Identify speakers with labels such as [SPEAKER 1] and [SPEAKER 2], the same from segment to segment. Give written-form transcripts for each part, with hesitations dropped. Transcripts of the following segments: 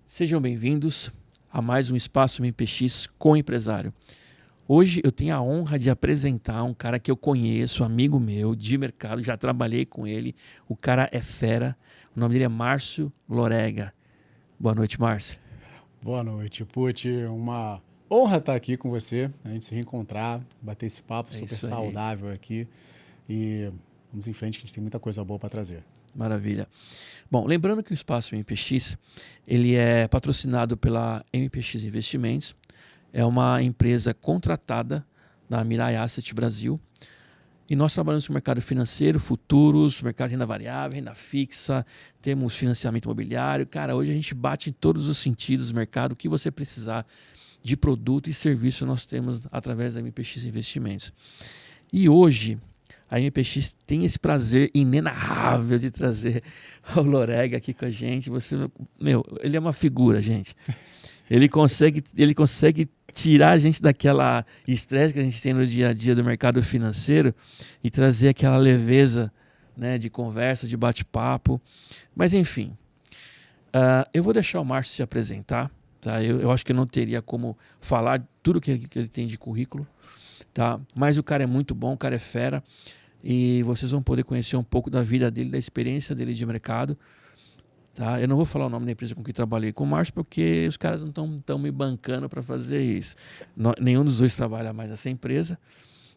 [SPEAKER 1] Sejam bem-vindos a mais um Espaço MPX com Empresário. Hoje eu tenho a honra de apresentar um cara que eu conheço, amigo meu, de mercado, já trabalhei com ele. O cara é fera, o nome dele é Márcio Lorega. Boa noite, Márcio.
[SPEAKER 2] Boa noite, Pucci. Uma honra estar aqui com você, a gente se reencontrar, bater esse papo
[SPEAKER 1] É
[SPEAKER 2] super
[SPEAKER 1] isso aí,
[SPEAKER 2] saudável aqui e vamos em frente que a gente tem muita coisa boa para trazer.
[SPEAKER 1] maravilha. Bom, lembrando que o Espaço MPX, ele é patrocinado pela MPX Investimentos, é uma empresa contratada da Mirai Asset Brasil. E nós trabalhamos com o mercado financeiro, futuros, mercado de renda variável, renda fixa, temos financiamento imobiliário. Cara, hoje a gente bate em todos os sentidos do mercado. O que você precisar de produto e serviço nós temos através da MPX Investimentos. E hoje a MPX tem esse prazer inenarrável de trazer o Lorega aqui com a gente. Ele é uma figura, gente. Ele consegue tirar a gente daquela estresse que a gente tem no dia a dia do mercado financeiro e trazer aquela leveza, né, de conversa, de bate-papo. Mas enfim, eu vou deixar o Márcio se apresentar. Tá? Eu acho que eu não teria como falar tudo que ele tem de currículo. Tá? Mas o cara é muito bom, o cara é fera. E vocês vão poder conhecer um pouco da vida dele, da experiência dele de mercado. Tá? Eu não vou falar o nome da empresa com que trabalhei com o Márcio, porque os caras não estão me bancando para fazer isso. Nenhum dos dois trabalha mais nessa empresa,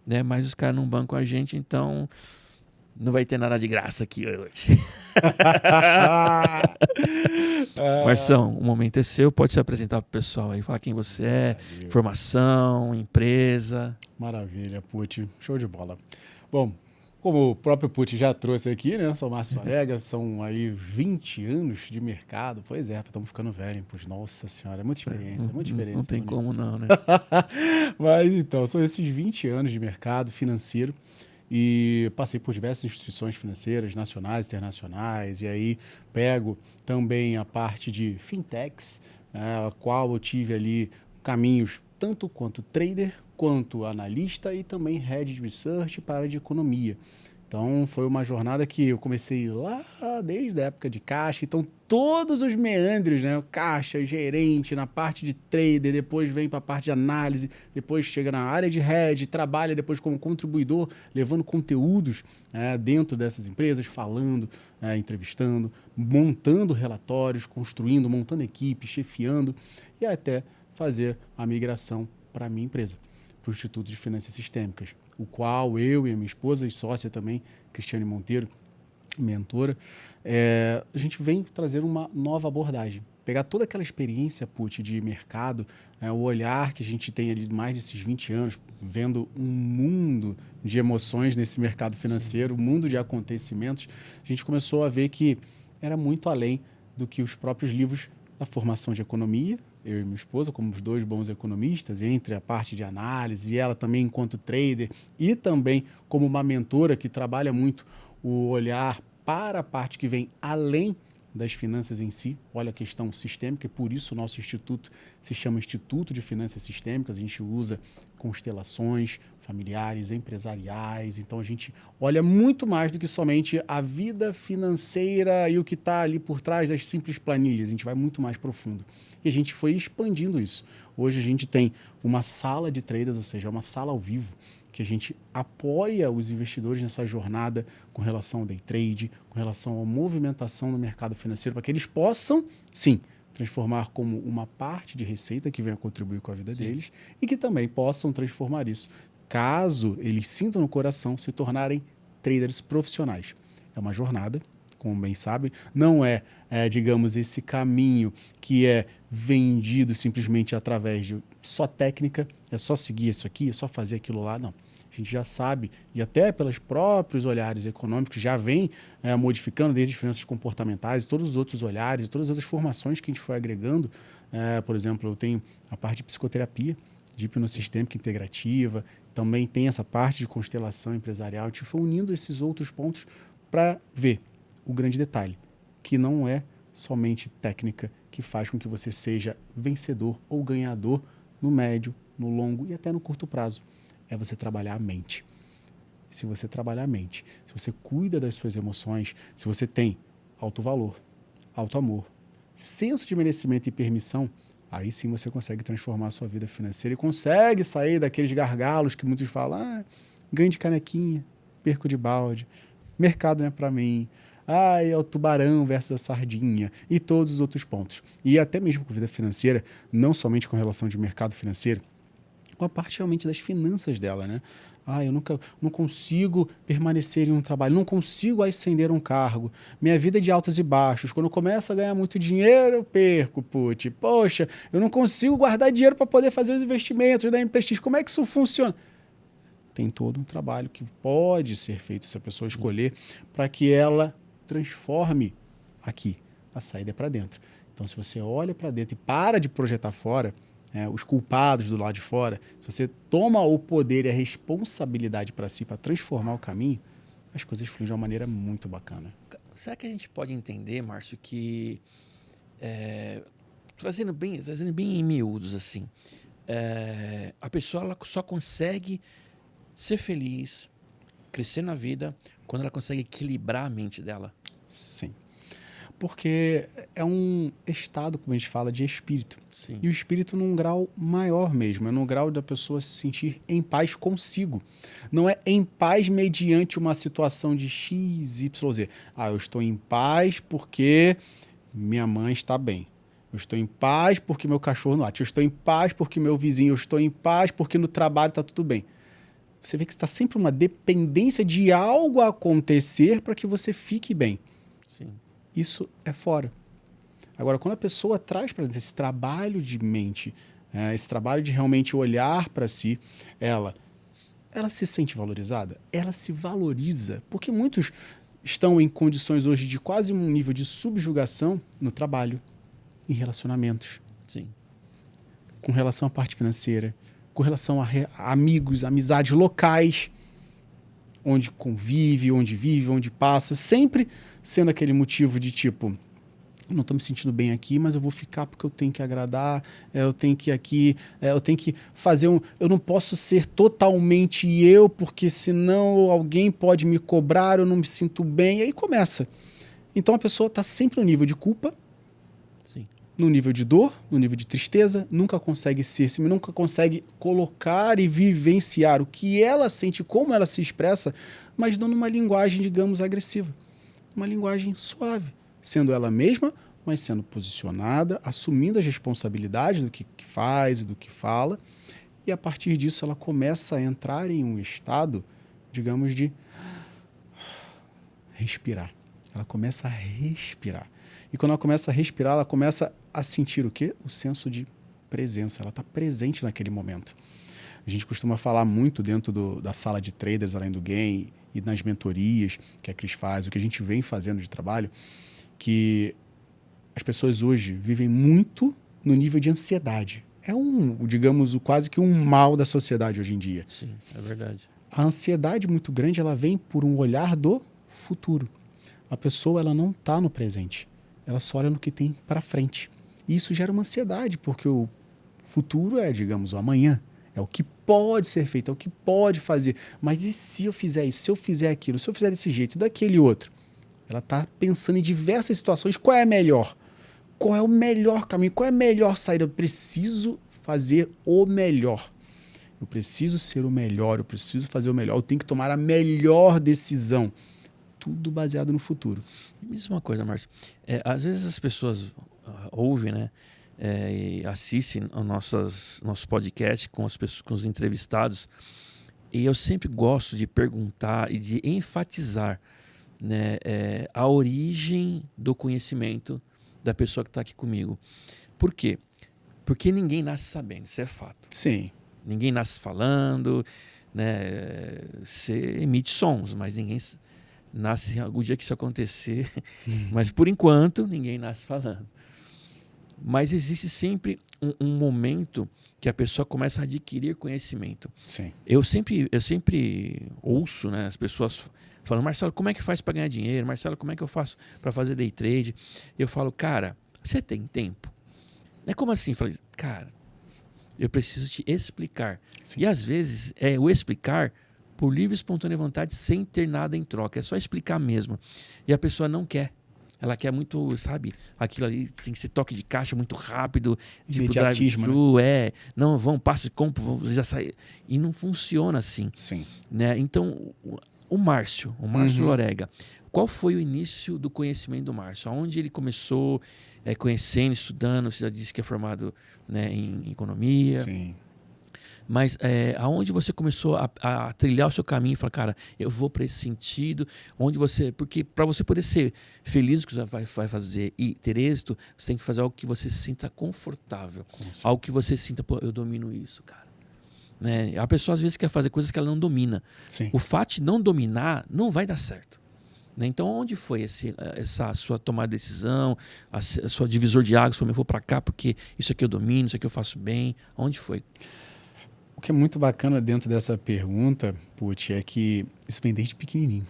[SPEAKER 1] né? Mas os caras não bancam a gente, então não vai ter nada de graça aqui hoje.
[SPEAKER 2] Ah,
[SPEAKER 1] Marção, o momento é seu, pode se apresentar para o pessoal aí, falar quem você é,
[SPEAKER 2] valeu.
[SPEAKER 1] formação, empresa.
[SPEAKER 2] Maravilha, Pucci. Show de bola. Bom, como o próprio Pucci já trouxe aqui, né? Sou Márcio Alega, são aí 20 anos de mercado. Pois é, estamos ficando velho, hein, Pucci? Nossa senhora, é muita
[SPEAKER 1] Não
[SPEAKER 2] experiência,
[SPEAKER 1] tem
[SPEAKER 2] bonito.
[SPEAKER 1] como não, né?
[SPEAKER 2] Mas então, são esses 20 anos de mercado financeiro e passei por diversas instituições financeiras, nacionais, internacionais, e aí pego também a parte de fintechs, a qual eu tive ali caminhos tanto quanto trader, quanto analista e também head de research para a área de economia. Então foi uma jornada que eu comecei lá desde a época de caixa, então todos os meandros, né? Caixa, gerente, na parte de trader, depois vem para a parte de análise, depois chega na área de head, trabalha depois como contribuidor, levando conteúdos dentro dessas empresas, falando, entrevistando, montando relatórios, construindo, montando equipe, chefiando e até fazer a migração para a minha empresa, para o Instituto de Finanças Sistêmicas, o qual eu e a minha esposa e sócia também, Cristiane Monteiro, mentora, a gente vem trazer uma nova abordagem. Pegar toda aquela experiência, Pucci, de mercado, o olhar que a gente tem ali mais desses 20 anos, vendo um mundo de emoções nesse mercado financeiro, um mundo de acontecimentos, a gente começou a ver que era muito além do que os próprios livros da formação de economia, eu e minha esposa, como os dois bons economistas, entre a parte de análise e ela também enquanto trader e também como uma mentora que trabalha muito o olhar para a parte que vem além das finanças em si, olha a questão sistêmica, e por isso o nosso instituto se chama Instituto de Finanças Sistêmicas, a gente usa constelações familiares, empresariais, então a gente olha muito mais do que somente a vida financeira e o que está ali por trás das simples planilhas, a gente vai muito mais profundo. E a gente foi expandindo isso. Hoje a gente tem uma sala de traders, ou seja, uma sala ao vivo, que a gente apoia os investidores nessa jornada com relação ao day trade, com relação à movimentação no mercado financeiro, para que eles possam, sim, transformar como uma parte de receita que venha contribuir com a vida deles e que também possam transformar isso, caso eles sintam no coração, se tornarem traders profissionais. É uma jornada, como bem sabem, não digamos, esse caminho que é vendido simplesmente através de só técnica, é só seguir isso aqui, é só fazer aquilo lá, não. A gente já sabe, e até pelos próprios olhares econômicos, já vem modificando desde as finanças comportamentais e todos os outros olhares, todas as outras formações que a gente foi agregando. Por exemplo, eu tenho a parte de psicoterapia, de hipnossistêmica integrativa, também tem essa parte de constelação empresarial. A gente foi unindo esses outros pontos para ver o grande detalhe, que não é somente técnica que faz com que você seja vencedor ou ganhador no médio, no longo e até no curto prazo. É você trabalhar a mente. Se você trabalhar a mente, se você cuida das suas emoções, se você tem alto valor, alto amor, senso de merecimento e permissão, aí sim você consegue transformar a sua vida financeira e consegue sair daqueles gargalos que muitos falam, ganho de canequinha, perco de balde, mercado não é para mim, é o tubarão versus a sardinha e todos os outros pontos. E até mesmo com vida financeira, não somente com relação de mercado financeiro, com a parte realmente das finanças dela, né? Eu não consigo permanecer em um trabalho, não consigo ascender um cargo. Minha vida é de altos e baixos. Quando eu começo a ganhar muito dinheiro, eu perco, Poxa, eu não consigo guardar dinheiro para poder fazer os investimentos da MPX. Como é que isso funciona? Tem todo um trabalho que pode ser feito se a pessoa escolher para que ela transforme aqui. A saída é para dentro. Então, se você olha para dentro e para de projetar fora, os culpados do lado de fora, se você toma o poder e a responsabilidade para si, para transformar o caminho, as coisas fluem de uma maneira muito bacana.
[SPEAKER 1] Será que a gente pode entender, Márcio, que trazendo bem em miúdos assim, a pessoa ela só consegue ser feliz, crescer na vida, quando ela consegue equilibrar a mente dela?
[SPEAKER 2] Sim. Porque é um estado, como a gente fala, de espírito.
[SPEAKER 1] Sim.
[SPEAKER 2] E o espírito num grau maior mesmo, é num grau da pessoa se sentir em paz consigo. Não é em paz mediante uma situação de X, Y, Z. Eu estou em paz porque minha mãe está bem. Eu estou em paz porque meu cachorro não late. Eu estou em paz porque meu vizinho. Eu estou em paz porque no trabalho está tudo bem. Você vê que está sempre uma dependência de algo acontecer para que você fique bem.
[SPEAKER 1] Sim.
[SPEAKER 2] Isso é fora. Agora, quando a pessoa traz para dentro esse trabalho de mente, esse trabalho de realmente olhar para si, ela se sente valorizada? Ela se valoriza. Porque muitos estão em condições hoje de quase um nível de subjugação no trabalho, em relacionamentos.
[SPEAKER 1] Sim.
[SPEAKER 2] Com relação à parte financeira, com relação a amigos, amizades locais, onde convive, onde vive, onde passa, sempre sendo aquele motivo de tipo, não estou me sentindo bem aqui, mas eu vou ficar porque eu tenho que agradar, eu tenho que fazer eu não posso ser totalmente eu, porque senão alguém pode me cobrar, eu não me sinto bem, e aí começa. Então a pessoa está sempre no nível de culpa,
[SPEAKER 1] Sim.
[SPEAKER 2] no nível de dor, no nível de tristeza, nunca consegue nunca consegue colocar e vivenciar o que ela sente, como ela se expressa, mas não numa linguagem, digamos, agressiva. Uma linguagem suave, sendo ela mesma, mas sendo posicionada, assumindo as responsabilidades do que faz e do que fala, e a partir disso ela começa a entrar em um estado, digamos, de respirar. Ela começa a respirar. E quando ela começa a respirar, ela começa a sentir o quê? O senso de presença. Ela está presente naquele momento. A gente costuma falar muito dentro da sala de traders, além do game, e nas mentorias que a Cris faz, o que a gente vem fazendo de trabalho, que as pessoas hoje vivem muito no nível de ansiedade. É digamos, quase que um mal da sociedade hoje em dia.
[SPEAKER 1] Sim, é verdade.
[SPEAKER 2] A ansiedade muito grande, ela vem por um olhar do futuro. A pessoa, ela não está no presente. Ela só olha no que tem para frente. E isso gera uma ansiedade, porque o futuro é, digamos, o amanhã. É o que pode ser feito, é o que pode fazer. Mas e se eu fizer isso, se eu fizer aquilo, se eu fizer desse jeito, daquele outro? Ela está pensando em diversas situações. Qual é a melhor? Qual é o melhor caminho? Qual é a melhor saída? Eu preciso fazer o melhor. Eu preciso ser o melhor, eu preciso fazer o melhor. Eu tenho que tomar a melhor decisão. Tudo baseado no futuro.
[SPEAKER 1] Me diz uma coisa, Márcio. Às vezes as pessoas ouvem, né? E assistem ao nosso podcast com os entrevistados, e eu sempre gosto de perguntar e de enfatizar, né, a origem do conhecimento da pessoa que está aqui comigo. Por quê? Porque ninguém nasce sabendo, isso é fato.
[SPEAKER 2] Sim.
[SPEAKER 1] Ninguém nasce falando, né? Você emite sons, mas ninguém nasce algum dia que isso acontecer. Mas por enquanto ninguém nasce falando. Mas existe sempre um momento que a pessoa começa a adquirir conhecimento.
[SPEAKER 2] Sim.
[SPEAKER 1] Eu sempre ouço, né, as pessoas falando: Marcelo, como é que faz para ganhar dinheiro? Marcelo, como é que eu faço para fazer day trade? Eu falo: cara, você tem tempo? É como assim? Eu falei: cara, eu preciso te explicar. Sim. E às vezes o explicar por livre e espontânea vontade, sem ter nada em troca. É só explicar mesmo. E a pessoa não quer. ela quer muito, sabe, aquilo ali, tem que ser toque de caixa muito rápido, tipo
[SPEAKER 2] Imediatismo,
[SPEAKER 1] drive-thru, não, vamos, passa de compra, vamos já sair. E não funciona assim,
[SPEAKER 2] Sim.
[SPEAKER 1] né? Então, o Márcio Lorega, qual foi o início do conhecimento do Márcio? Aonde ele começou conhecendo, estudando? Você já disse que é formado, né, em economia.
[SPEAKER 2] Sim.
[SPEAKER 1] Mas aonde você começou a trilhar o seu caminho e falar, cara, eu vou para esse sentido, porque para você poder ser feliz no que você vai fazer e ter êxito, você tem que fazer algo que você se sinta confortável, algo que você sinta, pô, eu domino isso, cara. Né? A pessoa às vezes quer fazer coisas que ela não domina.
[SPEAKER 2] Sim.
[SPEAKER 1] O fato de não dominar não vai dar certo. Né? Então, onde foi essa sua tomada de decisão, a sua divisor de águas? Eu vou para cá porque isso aqui eu domino, isso aqui eu faço bem. Onde foi?
[SPEAKER 2] O que é muito bacana dentro dessa pergunta, Pucci, é que isso vem desde pequenininho.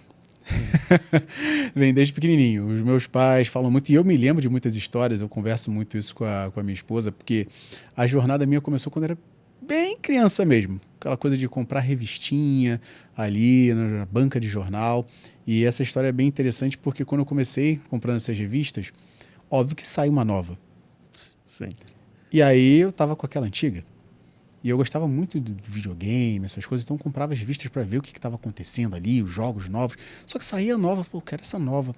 [SPEAKER 2] Vem desde pequenininho. Os meus pais falam muito, e eu me lembro de muitas histórias, eu converso muito isso com a minha esposa, porque a jornada minha começou quando era bem criança mesmo. Aquela coisa de comprar revistinha ali na banca de jornal. E essa história é bem interessante porque quando eu comecei comprando essas revistas, óbvio que sai uma nova.
[SPEAKER 1] Sim.
[SPEAKER 2] E aí eu tava com aquela antiga. E eu gostava muito do videogame, essas coisas, então eu comprava as revistas para ver o que estava acontecendo ali, os jogos novos. Só que saía nova, pô, eu quero essa nova.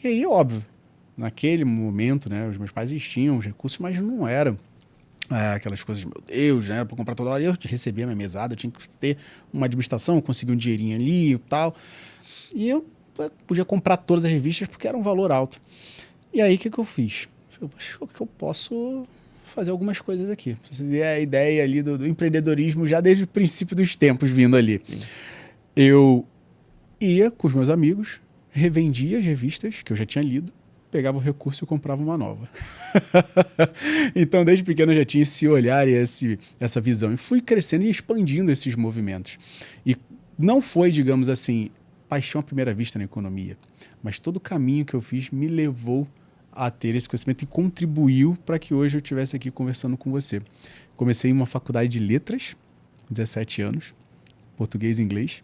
[SPEAKER 2] E aí, óbvio, naquele momento, né, os meus pais tinham os recursos, mas não eram aquelas coisas, meu Deus, né, para comprar toda hora. Eu recebia a minha mesada, eu tinha que ter uma administração, conseguir um dinheirinho ali e tal. E eu podia comprar todas as revistas porque era um valor alto. E aí, o que eu fiz? Eu acho que eu posso fazer algumas coisas aqui. Você tem a ideia ali do empreendedorismo já desde o princípio dos tempos vindo ali. Sim. Eu ia com os meus amigos, revendia as revistas que eu já tinha lido, pegava o recurso e comprava uma nova. Então, desde pequeno eu já tinha esse olhar e essa visão. E fui crescendo e expandindo esses movimentos. E não foi, digamos assim, paixão à primeira vista na economia, mas todo o caminho que eu fiz me levou a ter esse conhecimento e contribuiu para que hoje eu estivesse aqui conversando com você. Comecei em uma faculdade de letras, 17 anos, português e inglês.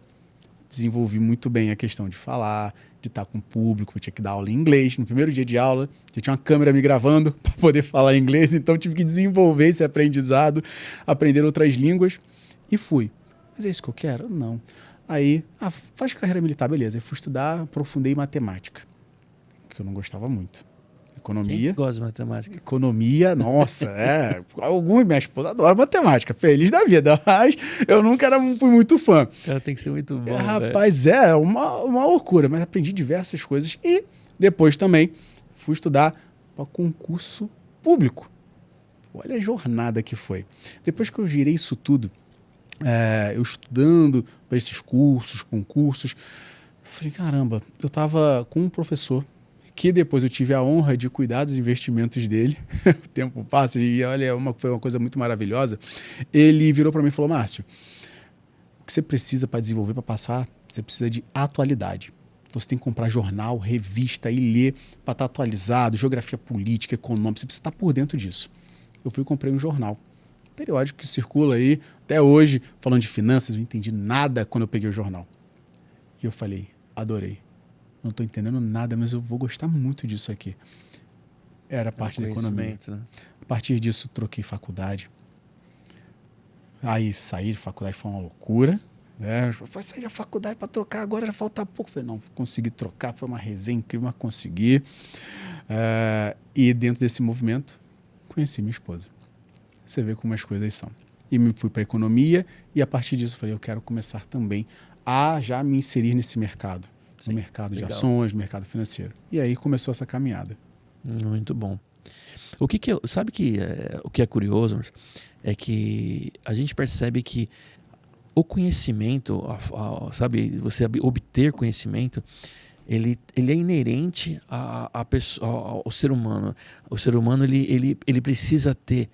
[SPEAKER 2] Desenvolvi muito bem a questão de falar, de estar com o público. Eu tinha que dar aula em inglês. No primeiro dia de aula, eu tinha uma câmera me gravando para poder falar inglês, então tive que desenvolver esse aprendizado, aprender outras línguas e fui. Mas é isso que eu quero? Não. Aí, faz carreira militar, beleza. Eu fui estudar, aprofundei matemática, que eu não gostava muito. Economia.
[SPEAKER 1] Quem gosta de matemática?
[SPEAKER 2] Economia, nossa, minha esposa adora matemática, feliz da vida, mas eu nunca fui muito fã.
[SPEAKER 1] Ela tem que ser muito bom.
[SPEAKER 2] Rapaz, uma loucura, mas aprendi diversas coisas e depois também fui estudar para concurso público. Olha a jornada que foi. Depois que eu girei isso tudo, eu estudando para esses cursos, concursos, falei, caramba, eu estava com um professor que depois eu tive a honra de cuidar dos investimentos dele. O tempo passa e olha, foi uma coisa muito maravilhosa. Ele virou para mim e falou, Márcio, o que você precisa para desenvolver, para passar, você precisa de atualidade. Então você tem que comprar jornal, revista e ler para estar atualizado, geografia política, econômica, você precisa estar por dentro disso. Eu fui e comprei um jornal, periódico que circula aí, até hoje, falando de finanças, eu não entendi nada quando eu peguei o jornal. E eu falei, adorei. Não estou entendendo nada, mas eu vou gostar muito disso aqui. Era a parte da economia. Né? A partir disso, troquei faculdade. Aí, sair de faculdade foi uma loucura. Vai sair da faculdade para trocar, agora já falta pouco. Falei, não, consegui trocar, foi uma resenha incrível, mas consegui. E dentro desse movimento, conheci minha esposa. Você vê como as coisas são. E fui para a economia e a partir disso falei, eu quero começar também a já me inserir nesse mercado. No mercado de ações, no mercado financeiro. E aí começou essa caminhada.
[SPEAKER 1] Muito bom. O que é curioso é que a gente percebe que o conhecimento, sabe, você obter conhecimento, ele é inerente ao ser humano. O ser humano ele precisa ter.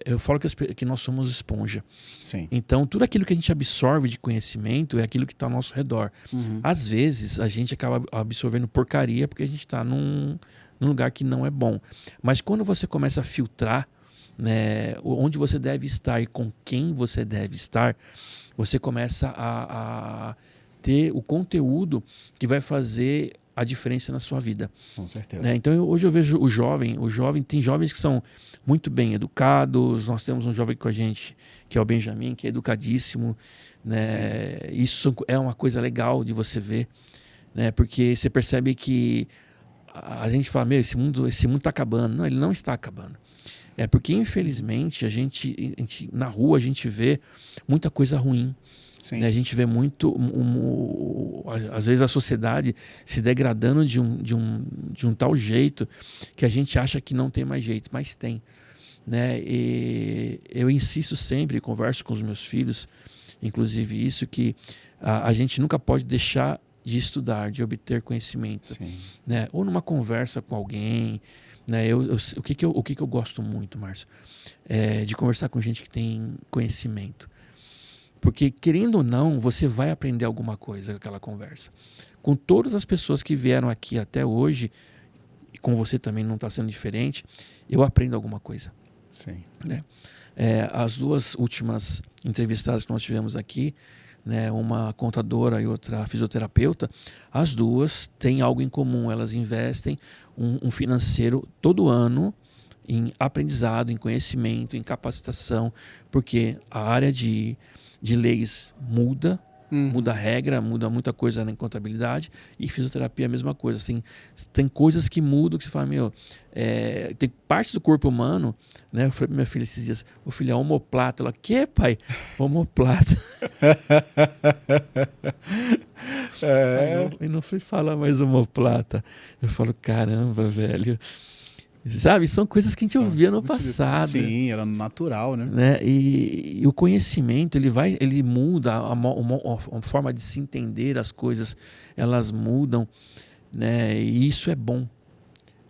[SPEAKER 1] Eu falo que nós somos esponja.
[SPEAKER 2] Sim.
[SPEAKER 1] Então, tudo aquilo que a gente absorve de conhecimento é aquilo que está ao nosso redor.
[SPEAKER 2] Uhum.
[SPEAKER 1] Às vezes, a gente acaba absorvendo porcaria porque a gente está num lugar que não é bom. Mas quando você começa a filtrar, né, onde você deve estar e com quem você deve estar, você começa a ter o conteúdo que vai fazer a diferença na sua vida.
[SPEAKER 2] Com certeza.
[SPEAKER 1] Né? Então, hoje eu vejo o jovem, tem jovens que são muito bem educados, nós temos um jovem com a gente, que é o Benjamin, que é educadíssimo, né? Isso é uma coisa legal de você ver, né? Porque você percebe que a gente fala, meu, esse mundo está acabando. Não, ele não está acabando. É porque, infelizmente, a gente na rua a gente vê muita coisa ruim.
[SPEAKER 2] Sim.
[SPEAKER 1] Né? A gente vê muito, às vezes, a sociedade se degradando de um tal jeito que a gente acha que não tem mais jeito, mas tem. Né? E eu insisto sempre, converso com os meus filhos, inclusive isso, que a gente nunca pode deixar de estudar, de obter conhecimento.
[SPEAKER 2] Sim.
[SPEAKER 1] Né? Ou numa conversa com alguém. Né? O que eu gosto muito, Márcio? É de conversar com gente que tem conhecimento. Porque, querendo ou não, você vai aprender alguma coisa com aquela conversa. Com todas as pessoas que vieram aqui até hoje, e com você também não está sendo diferente, eu aprendo alguma coisa.
[SPEAKER 2] Sim.
[SPEAKER 1] Né? As duas últimas entrevistadas que nós tivemos aqui, né, uma contadora e outra fisioterapeuta, as duas têm algo em comum. Elas investem um financeiro todo ano em aprendizado, em conhecimento, em capacitação, porque a área de leis muda a regra, muda muita coisa na contabilidade, e fisioterapia é a mesma coisa. Tem coisas que mudam, que você fala, tem partes do corpo humano, né? Eu falei pra minha filha esses dias, o filho é omoplata. Ela, que, pai? Omoplata. Eu não fui falar mais omoplata. Eu falo, caramba, velho. Sabe, são coisas que a gente ouvia no passado.
[SPEAKER 2] Sim, era natural, né?
[SPEAKER 1] E o conhecimento, ele muda, a forma de se entender as coisas, elas mudam, né? E isso é bom.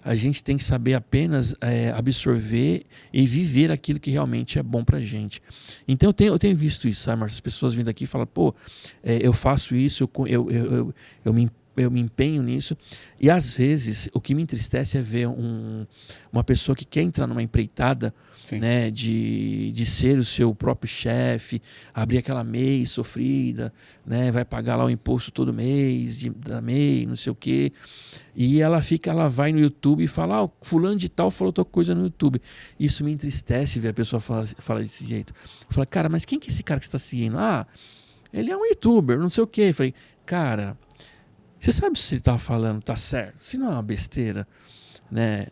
[SPEAKER 1] A gente tem que saber apenas absorver e viver aquilo que realmente é bom pra gente. Então eu tenho visto isso, sabe, Marcos? As pessoas vindo aqui e falam, eu faço isso, eu me empenho nisso, e às vezes o que me entristece é ver uma pessoa que quer entrar numa empreitada, né, de ser o seu próprio chefe, abrir aquela MEI sofrida, né, vai pagar lá o imposto todo mês, da MEI, não sei o quê, e ela vai no YouTube e fala, fulano de tal falou outra coisa no YouTube. Isso me entristece ver a pessoa falar desse jeito. Eu falo, cara, mas quem que é esse cara que você está seguindo? Ele é um YouTuber, não sei o quê. Eu falei, cara, você sabe se ele está falando, tá certo? Se não é uma besteira, né?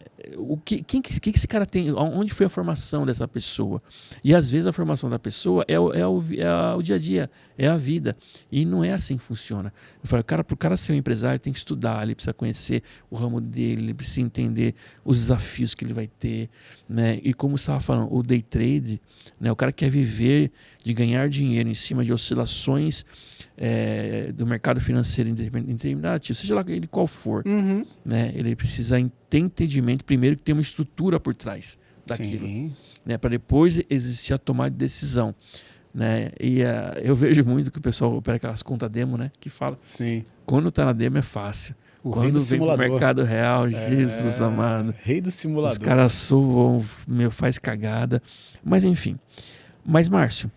[SPEAKER 1] Quem que esse cara tem? Onde foi a formação dessa pessoa? E às vezes a formação da pessoa é o dia a dia, é a vida. E não é assim que funciona. Eu falo, para o cara ser um empresário, tem que estudar, ele precisa conhecer o ramo dele, ele precisa entender os desafios que ele vai ter, né? E como você estava falando, o day trade, né? O cara quer viver de ganhar dinheiro em cima de oscilações do mercado financeiro independente, seja lá ele qual for, né? Ele precisa ter entendimento primeiro que tem uma estrutura por trás daquilo, né? Para depois existir a tomada de decisão, né? E eu vejo muito que o pessoal opera aquelas contas demo, né? Que fala, quando está na demo é fácil. Quando vem pro mercado real, Jesus amado.
[SPEAKER 2] Rei do simulador.
[SPEAKER 1] Os caras suam, faz cagada. Mas enfim. Mas, Márcio,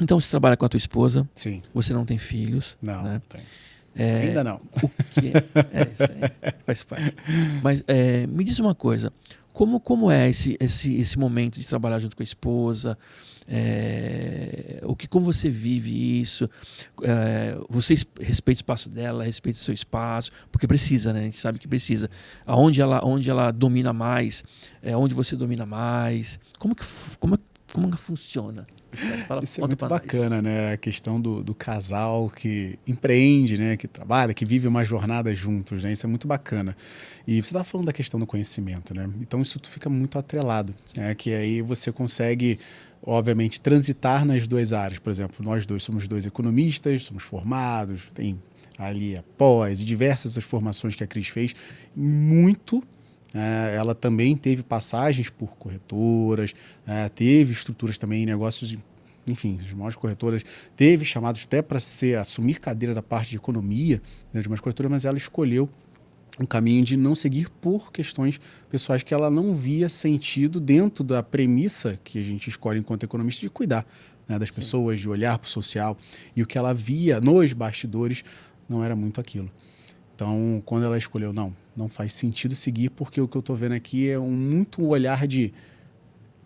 [SPEAKER 1] então você trabalha com a tua esposa.
[SPEAKER 2] Sim.
[SPEAKER 1] Você não tem filhos.
[SPEAKER 2] Não,
[SPEAKER 1] né?
[SPEAKER 2] não tem. Ainda não.
[SPEAKER 1] Isso aí faz parte. Mas me diz uma coisa. Como é esse momento de trabalhar junto com a esposa? Como você vive isso? Você respeita o espaço dela, respeita o seu espaço, porque precisa, né? A gente sabe que precisa. Onde ela domina mais, onde você domina mais. Como que funciona?
[SPEAKER 2] Isso é muito bacana, né? A questão do casal que empreende, né? Que trabalha, que vive uma jornada juntos, né? Isso é muito bacana. E você estava falando da questão do conhecimento, né? Então isso fica muito atrelado, né? Que aí você consegue, obviamente, transitar nas duas áreas. Por exemplo, nós dois somos dois economistas, somos formados, tem ali a pós e diversas outras formações que a Cris fez, muito. Ela também teve passagens por corretoras, teve estruturas também em negócios, enfim, as maiores corretoras, teve chamados até para assumir cadeira da parte de economia, né, de umas corretoras, mas ela escolheu um caminho de não seguir por questões pessoais que ela não via sentido dentro da premissa que a gente escolhe enquanto economista de cuidar, né, das pessoas, de olhar para o social, e o que ela via nos bastidores não era muito aquilo. Então, quando ela escolheu, não faz sentido seguir, porque o que eu estou vendo aqui é muito um olhar de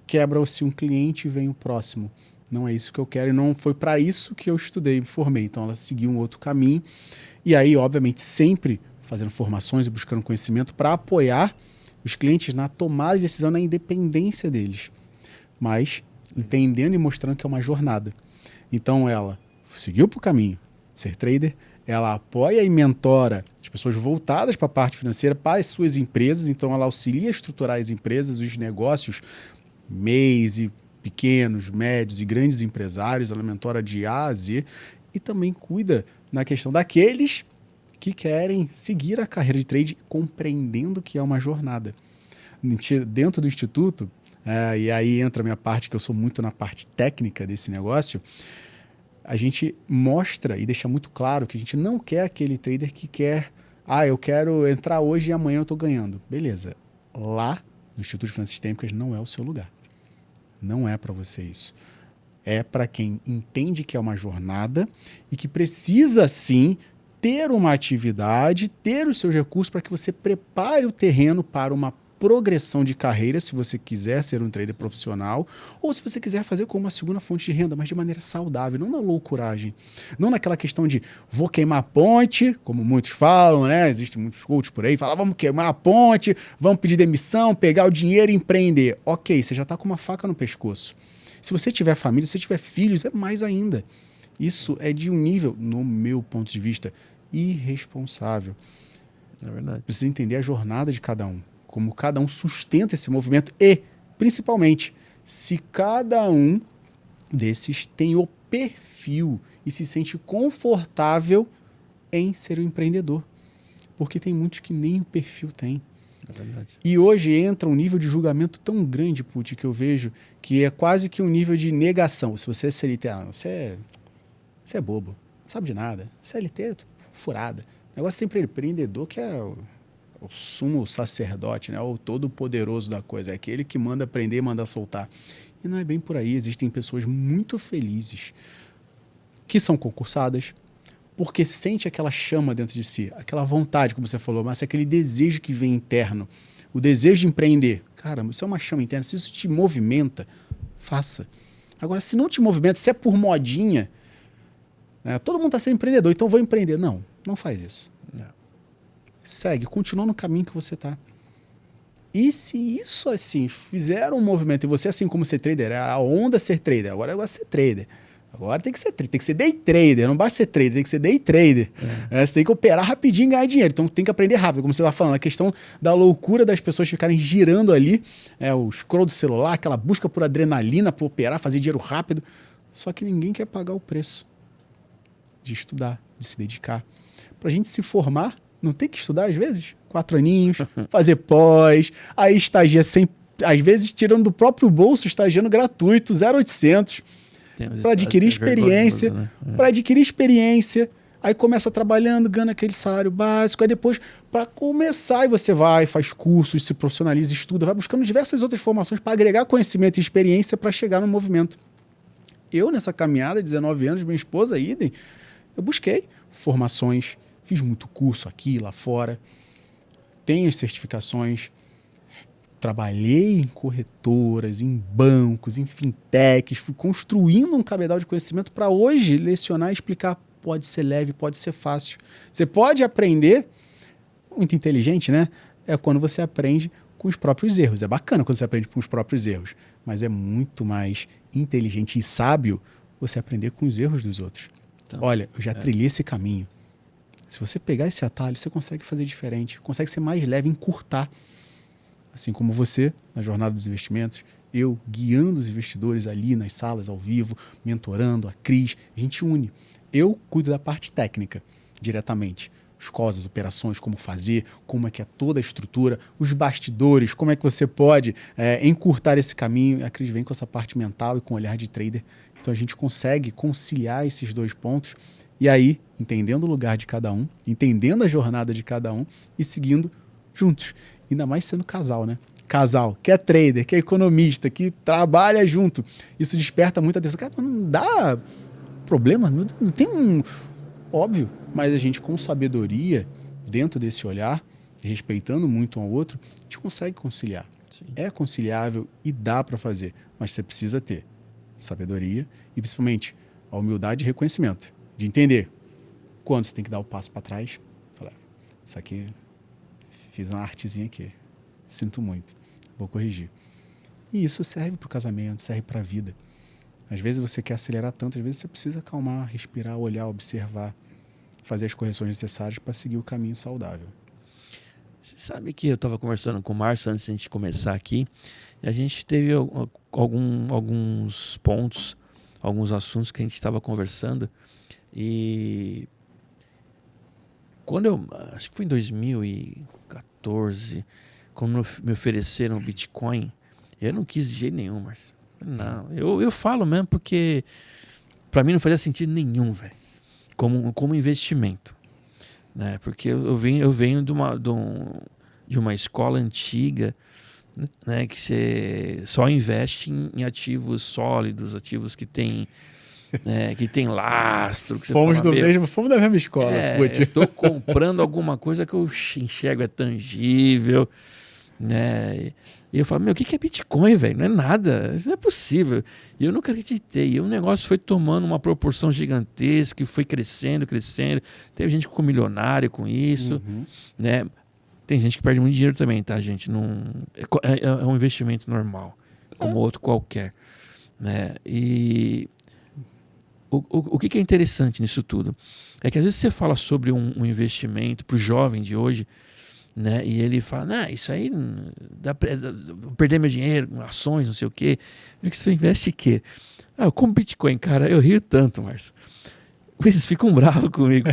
[SPEAKER 2] quebra-se um cliente e vem o próximo. Não é isso que eu quero e não foi para isso que eu estudei, me formei. Então, ela seguiu um outro caminho. E aí, obviamente, sempre fazendo formações e buscando conhecimento para apoiar os clientes na tomada de decisão, na independência deles. Mas entendendo e mostrando que é uma jornada. Então, ela seguiu para o caminho de ser trader, ela apoia e mentora as pessoas voltadas para a parte financeira, para as suas empresas. Então, ela auxilia a estruturar as empresas, os negócios, MEIs e pequenos, médios e grandes empresários. Ela mentora de A a Z e também cuida na questão daqueles que querem seguir a carreira de trade compreendendo que é uma jornada. Dentro do Instituto, e aí entra a minha parte, que eu sou muito na parte técnica desse negócio, a gente mostra e deixa muito claro que a gente não quer aquele trader que quer, eu quero entrar hoje e amanhã eu estou ganhando. Beleza, lá no Instituto de Finanças Sistêmicas não é o seu lugar. Não é para você isso. É para quem entende que é uma jornada e que precisa, sim, ter uma atividade, ter os seus recursos para que você prepare o terreno para uma progressão de carreira, se você quiser ser um trader profissional, ou se você quiser fazer como uma segunda fonte de renda, mas de maneira saudável, não na loucuragem. Não naquela questão de vou queimar a ponte, como muitos falam, né? Existem muitos coaches por aí, falam, vamos queimar a ponte, vamos pedir demissão, pegar o dinheiro e empreender. Ok, você já está com uma faca no pescoço. Se você tiver família, se você tiver filhos, é mais ainda. Isso é de um nível, no meu ponto de vista, irresponsável.
[SPEAKER 1] É verdade.
[SPEAKER 2] Precisa entender a jornada de cada um, como cada um sustenta esse movimento e, principalmente, se cada um desses tem o perfil e se sente confortável em ser um empreendedor. Porque tem muitos que nem o perfil têm.
[SPEAKER 1] É verdade.
[SPEAKER 2] E hoje entra um nível de julgamento tão grande, Puty, que eu vejo, que é quase que um nível de negação. Se você é CLT, você é bobo, não sabe de nada. CLT é furada. O negócio é sempre empreendedor, que é o sumo sacerdote, né? O todo-poderoso da coisa. É aquele que manda prender e manda soltar. E não é bem por aí. Existem pessoas muito felizes que são concursadas porque sente aquela chama dentro de si, aquela vontade, como você falou, mas aquele desejo que vem interno, o desejo de empreender. Caramba, isso é uma chama interna. Se isso te movimenta, faça. Agora, se não te movimenta, se é por modinha, né? Todo mundo está sendo empreendedor, então vou empreender. Não faz isso. Segue, continua no caminho que você está. E se isso, assim, fizer um movimento, e você, assim como ser trader, é a onda ser trader, agora eu gosto de ser trader. Agora tem que ser day trader, não basta ser trader, tem que ser day trader. Você tem que operar rapidinho e ganhar dinheiro, então tem que aprender rápido, como você estava falando, a questão da loucura das pessoas ficarem girando ali, o scroll do celular, aquela busca por adrenalina, para operar, fazer dinheiro rápido, só que ninguém quer pagar o preço de estudar, de se dedicar. Para a gente se formar, não tem que estudar às vezes? 4 aninhos, fazer pós, aí estagia às vezes tirando do próprio bolso, estagiando gratuito, 0,800, para adquirir experiência, para adquirir experiência, aí começa trabalhando, ganha aquele salário básico, aí depois, para começar, aí você vai, faz cursos, se profissionaliza, estuda, vai buscando diversas outras formações para agregar conhecimento e experiência para chegar no movimento. Eu, nessa caminhada, 19 anos, minha esposa, idem, eu busquei formações, fiz muito curso aqui, lá fora, tenho as certificações, trabalhei em corretoras, em bancos, em fintechs, fui construindo um cabedal de conhecimento para hoje lecionar e explicar. Pode ser leve, pode ser fácil. Você pode aprender, muito inteligente, né? É quando você aprende com os próprios erros. É bacana quando você aprende com os próprios erros, mas é muito mais inteligente e sábio você aprender com os erros dos outros. Então, olha, eu já trilhei esse caminho. Se você pegar esse atalho, você consegue fazer diferente, consegue ser mais leve, encurtar. Assim como você, na jornada dos investimentos, eu guiando os investidores ali nas salas, ao vivo, mentorando, a Cris, a gente une. Eu cuido da parte técnica, diretamente. As coisas, operações, como fazer, como é que é toda a estrutura, os bastidores, como é que você pode encurtar esse caminho. A Cris vem com essa parte mental e com o olhar de trader. Então a gente consegue conciliar esses dois pontos e aí, entendendo o lugar de cada um, entendendo a jornada de cada um e seguindo juntos. Ainda mais sendo casal, né? Casal, que é trader, que é economista, que trabalha junto. Isso desperta muita atenção. Cara, não dá problema, não tem um... Óbvio, mas a gente com sabedoria, dentro desse olhar, respeitando muito um ao outro, a gente consegue conciliar.
[SPEAKER 1] Sim.
[SPEAKER 2] É conciliável e dá para fazer, mas você precisa ter sabedoria e principalmente a humildade e reconhecimento, de entender quando você tem que dar o passo para trás. Falar, isso aqui, fiz uma artezinha aqui, sinto muito, vou corrigir. E isso serve para o casamento, serve para a vida. Às vezes você quer acelerar tanto, às vezes você precisa acalmar, respirar, olhar, observar, fazer as correções necessárias para seguir o caminho saudável.
[SPEAKER 1] Você sabe que eu estava conversando com o Márcio antes de a gente começar aqui, e a gente teve alguns pontos, alguns assuntos que a gente estava conversando, e quando acho que foi em 2014, quando me ofereceram o Bitcoin, eu não quis de jeito nenhum, Márcio. Não, eu falo mesmo porque para mim não fazia sentido nenhum, velho, como investimento. Né? Porque eu venho de uma escola antiga, né? Que você só investe em ativos sólidos, ativos que tem lastro. Que você
[SPEAKER 2] Fomos
[SPEAKER 1] fala,
[SPEAKER 2] da mesma escola.
[SPEAKER 1] eu estou comprando alguma coisa que eu enxergo é tangível. Né? E eu falo, o que é Bitcoin, velho? Não é nada, isso não é possível. E eu nunca acreditei. E o negócio foi tomando uma proporção gigantesca, foi crescendo. Teve gente que ficou milionário com isso, né? Tem gente que perde muito dinheiro também, tá, gente? Não, é um investimento normal, como outro qualquer, né? E o que é interessante nisso tudo? É que às vezes você fala sobre um investimento para o jovem de hoje, né? E ele fala, não, isso aí dá pra perder meu dinheiro com ações, não sei o quê. E que você investe em quê? Eu compro Bitcoin, cara, eu rio tanto, Márcio. Eles ficam bravos comigo.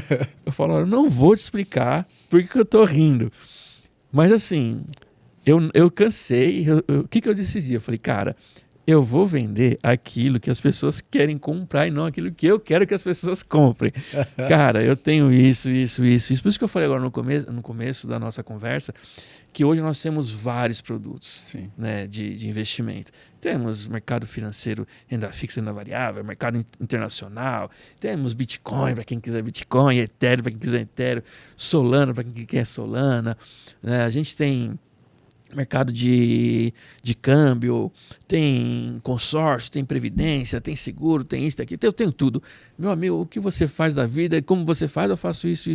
[SPEAKER 1] Eu falo, eu não vou te explicar por que eu tô rindo. Mas assim, eu cansei, o que eu decidi? Eu falei, cara, eu vou vender aquilo que as pessoas querem comprar e não aquilo que eu quero que as pessoas comprem. Cara, eu tenho isso. Por isso que eu falei agora no começo da nossa conversa, que hoje nós temos vários produtos, né, de investimento. Temos mercado financeiro, renda fixa, renda variável, mercado internacional, temos Bitcoin para quem quiser Bitcoin, Ethereum para quem quiser Ethereum, Solana para quem quer Solana. A gente tem mercado de câmbio, tem consórcio, tem previdência, tem seguro, tem isso, tem aquilo, eu tenho tudo. Meu amigo, o que você faz da vida, como você faz, eu faço isso.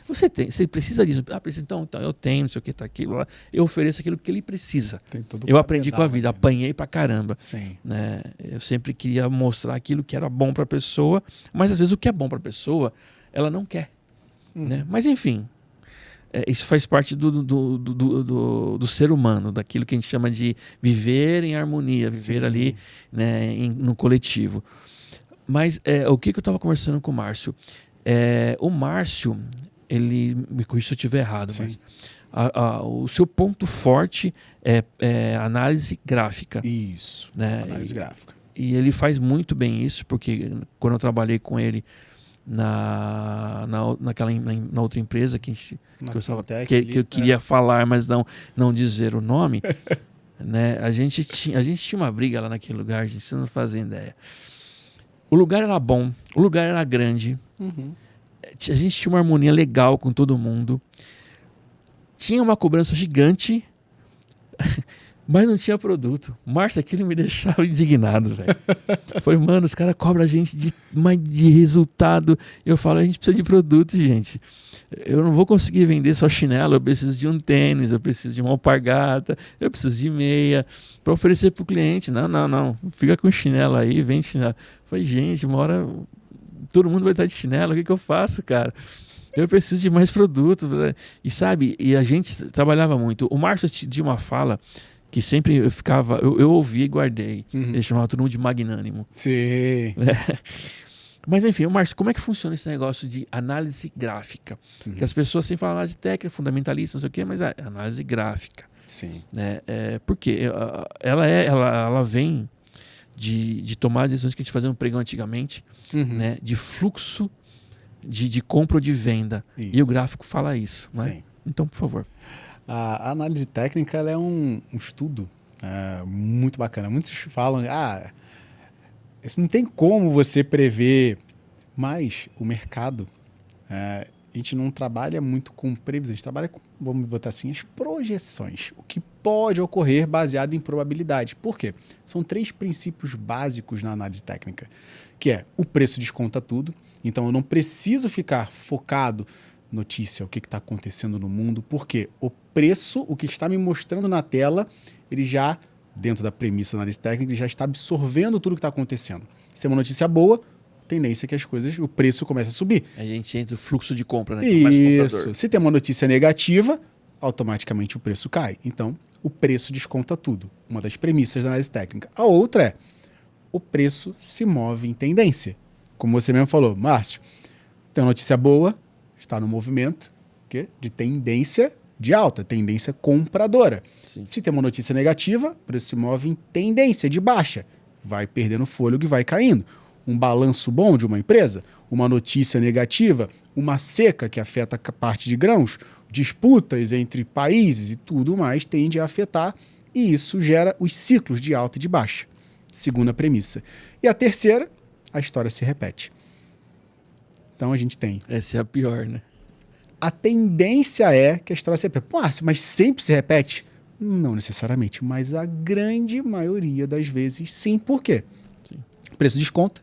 [SPEAKER 1] Você precisa disso. Precisa, então eu tenho, não sei o que, tá aquilo lá. Eu ofereço aquilo que ele precisa. Eu aprendi com a vida, apanhei pra caramba.
[SPEAKER 2] Sim.
[SPEAKER 1] Né? Eu sempre queria mostrar aquilo que era bom pra pessoa, mas às vezes o que é bom pra pessoa, ela não quer. Né? Mas enfim, isso faz parte do ser humano, daquilo que a gente chama de viver em harmonia, viver ali, né, no coletivo. Mas o que eu estava conversando com o Márcio? O Márcio, ele me corrija se eu estiver errado, mas o seu ponto forte é análise gráfica.
[SPEAKER 2] Isso,
[SPEAKER 1] né?
[SPEAKER 2] Análise gráfica.
[SPEAKER 1] E ele faz muito bem isso, porque quando eu trabalhei com ele na outra empresa que eu queria falar, mas não dizer o nome, né? A gente tinha uma briga lá naquele lugar, gente, você não faz ideia. O lugar era bom, o lugar era grande, a gente tinha uma harmonia legal com todo mundo, tinha uma cobrança gigante, mas não tinha produto. Márcio, aquilo me deixava indignado, velho. Foi, mano, os caras cobram a gente de resultado. Eu falo, a gente precisa de produto, gente. Eu não vou conseguir vender só chinelo, eu preciso de um tênis, eu preciso de uma alpargata, eu preciso de meia para oferecer pro cliente. Não, fica com chinelo aí, vende chinelo. Eu falei, gente, uma hora todo mundo vai estar de chinelo, o que eu faço, cara? Eu preciso de mais produto. E sabe, e a gente trabalhava muito. O Márcio tinha uma fala que sempre eu ouvi e guardei. Ele chamava todo mundo de magnânimo.
[SPEAKER 2] Sim.
[SPEAKER 1] Mas enfim, Márcio, como é que funciona esse negócio de análise gráfica? Que as pessoas sempre falam análise técnica, fundamentalista, não sei o quê, mas é análise gráfica.
[SPEAKER 2] Sim.
[SPEAKER 1] Porque ela vem de tomar as decisões que a gente fazia no pregão antigamente, né, de fluxo de compra ou de venda. Isso. E o gráfico fala isso. Né?
[SPEAKER 2] Sim.
[SPEAKER 1] Então, por favor.
[SPEAKER 2] A análise técnica ela é um estudo muito bacana. Muitos falam, não tem como você prever, mas o mercado, a gente não trabalha muito com previsões, a gente trabalha com, vamos botar assim, as projeções. O que pode ocorrer baseado em probabilidade. Por quê? São 3 princípios básicos na análise técnica, que é o preço desconta tudo. Então, eu não preciso ficar focado notícia, o que está acontecendo no mundo, porque o preço, o que está me mostrando na tela, ele já, dentro da premissa da análise técnica, ele já está absorvendo tudo que está acontecendo. Se é uma notícia boa, a tendência é que as coisas, o preço comece a subir.
[SPEAKER 1] A gente entra no fluxo de compra, né?
[SPEAKER 2] Isso. Se tem uma notícia negativa, automaticamente o preço cai. Então, o preço desconta tudo. Uma das premissas da análise técnica. A outra é, o preço se move em tendência. Como você mesmo falou, Márcio, tem uma notícia boa, está no movimento de tendência de alta, tendência compradora.
[SPEAKER 1] Sim.
[SPEAKER 2] Se tem uma notícia negativa, o preço se move em tendência de baixa, vai perdendo fôlego e vai caindo. Um balanço bom de uma empresa, uma notícia negativa, uma seca que afeta a parte de grãos, disputas entre países e tudo mais tende a afetar, e isso gera os ciclos de alta e de baixa. Segunda premissa. E a terceira, a história se repete. Então a gente tem...
[SPEAKER 1] Essa é a pior, né?
[SPEAKER 2] A tendência é que a história se repete. Pô, mas sempre se repete? Não necessariamente, mas a grande maioria das vezes sim. Por quê?
[SPEAKER 1] Sim.
[SPEAKER 2] Preço desconta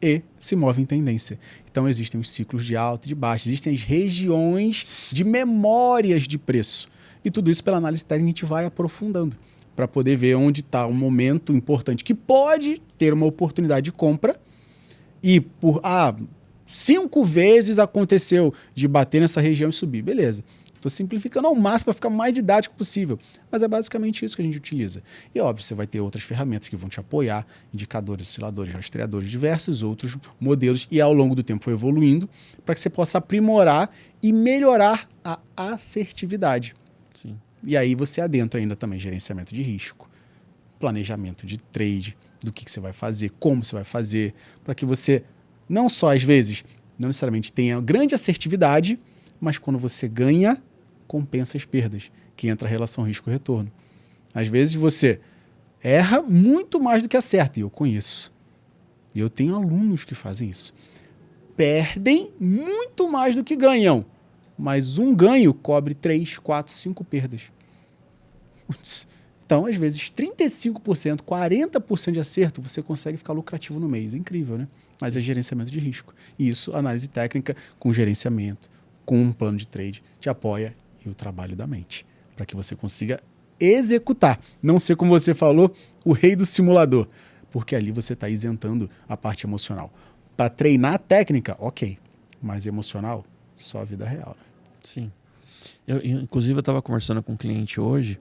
[SPEAKER 2] e se move em tendência. Então existem os ciclos de alta e de baixa, existem as regiões de memórias de preço. E tudo isso pela análise técnica a gente vai aprofundando para poder ver onde está um momento importante que pode ter uma oportunidade de compra e por 5 vezes aconteceu de bater nessa região e subir. Beleza. Estou simplificando ao máximo para ficar mais didático possível. Mas é basicamente isso que a gente utiliza. E óbvio, você vai ter outras ferramentas que vão te apoiar, indicadores, osciladores, rastreadores, diversos outros modelos. E ao longo do tempo foi evoluindo para que você possa aprimorar e melhorar a assertividade.
[SPEAKER 1] Sim.
[SPEAKER 2] E aí você adentra ainda também gerenciamento de risco, planejamento de trade, do que você vai fazer, como você vai fazer, para que você não só às vezes, não necessariamente tenha grande assertividade, mas quando você ganha, compensa as perdas, que entra a relação risco-retorno. Às vezes você erra muito mais do que acerta, e eu conheço. E eu tenho alunos que fazem isso. Perdem muito mais do que ganham, mas um ganho cobre 3, 4, 5 perdas. Então, às vezes, 35%, 40% de acerto, você consegue ficar lucrativo no mês. É incrível, né? Mas é gerenciamento de risco. E isso, análise técnica com gerenciamento, com um plano de trade, te apoia e o trabalho da mente, para que você consiga executar. Não ser, como você falou, o rei do simulador, porque ali você está isentando a parte emocional. Para treinar a técnica, ok, mas emocional, só a vida real. Né?
[SPEAKER 1] Sim. Inclusive, eu estava conversando com um cliente hoje,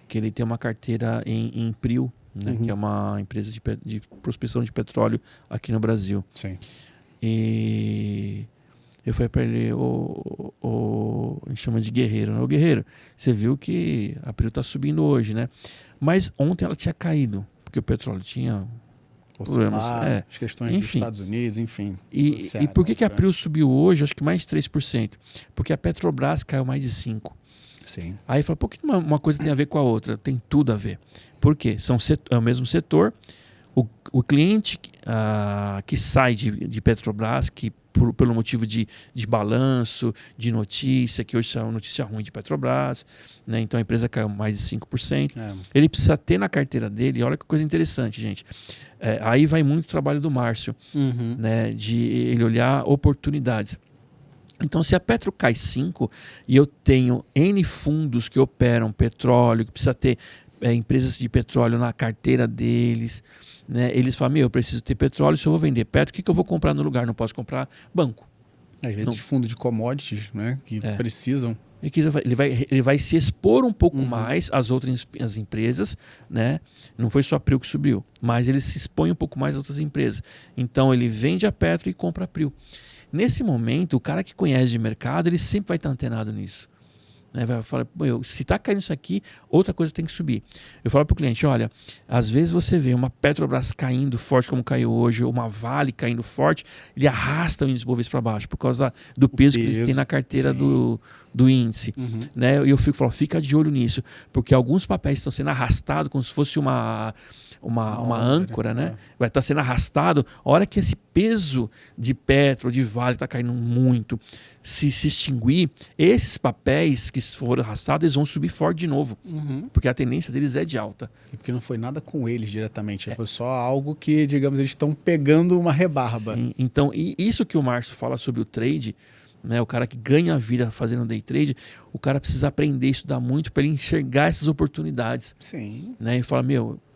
[SPEAKER 1] que ele tem uma carteira em Prio, né, que é uma empresa de prospecção de petróleo aqui no Brasil.
[SPEAKER 2] Sim.
[SPEAKER 1] E eu falei para ele, a gente chama de guerreiro, né? O guerreiro, você viu que a Prio está subindo hoje, né? Mas ontem ela tinha caído, porque o petróleo tinha problemas.
[SPEAKER 2] As questões dos Estados Unidos, enfim.
[SPEAKER 1] E por que a Prio subiu hoje, acho que mais 3%? Porque a Petrobras caiu mais de 5%.
[SPEAKER 2] Sim.
[SPEAKER 1] Aí fala, por que uma coisa tem a ver com a outra? Tem tudo a ver. Por quê? É o mesmo setor. O cliente que sai de Petrobras, que pelo motivo de balanço, de notícia, que hoje é uma notícia ruim de Petrobras, né? Então a empresa caiu mais de 5%. Ele precisa ter na carteira dele, olha que coisa interessante, gente. Aí vai muito o trabalho do Márcio, né? De ele olhar oportunidades. Então, se a Petro cai 5 e eu tenho N fundos que operam petróleo, que precisa ter empresas de petróleo na carteira deles, né? Eles falam, eu preciso ter petróleo, se eu vou vender Petro, o que eu vou comprar no lugar? Não posso comprar banco.
[SPEAKER 2] Às vezes fundo de commodities, né? Que precisam.
[SPEAKER 1] E que ele vai se expor um pouco mais às outras as empresas, né? Não foi só a Prio que subiu, mas ele se expõe um pouco mais às outras empresas. Então, ele vende a Petro e compra a Prio. Nesse momento, o cara que conhece de mercado, ele sempre vai estar antenado nisso. Né? Vai falar, se está caindo isso aqui, outra coisa tem que subir. Eu falo para o cliente, olha, às vezes você vê uma Petrobras caindo forte como caiu hoje, ou uma Vale caindo forte, ele arrasta o índice Bovespa para baixo, por causa do peso que eles têm na carteira do índice. Né? E eu fico falando, fica de olho nisso, porque alguns papéis estão sendo arrastados como se fosse uma âncora, né? Vai estar sendo arrastado. A hora que esse peso de Petro, de Vale, está caindo muito, se extinguir, esses papéis que foram arrastados, eles vão subir forte de novo. Porque a tendência deles é de alta.
[SPEAKER 2] E porque não foi nada com eles diretamente, foi só algo que, digamos, eles estão pegando uma rebarba.
[SPEAKER 1] Sim. Então, e isso que o Márcio fala sobre o trade, né, o cara que ganha a vida fazendo day trade, o cara precisa aprender, estudar muito para ele enxergar essas oportunidades.
[SPEAKER 2] Sim.
[SPEAKER 1] Né, e fala,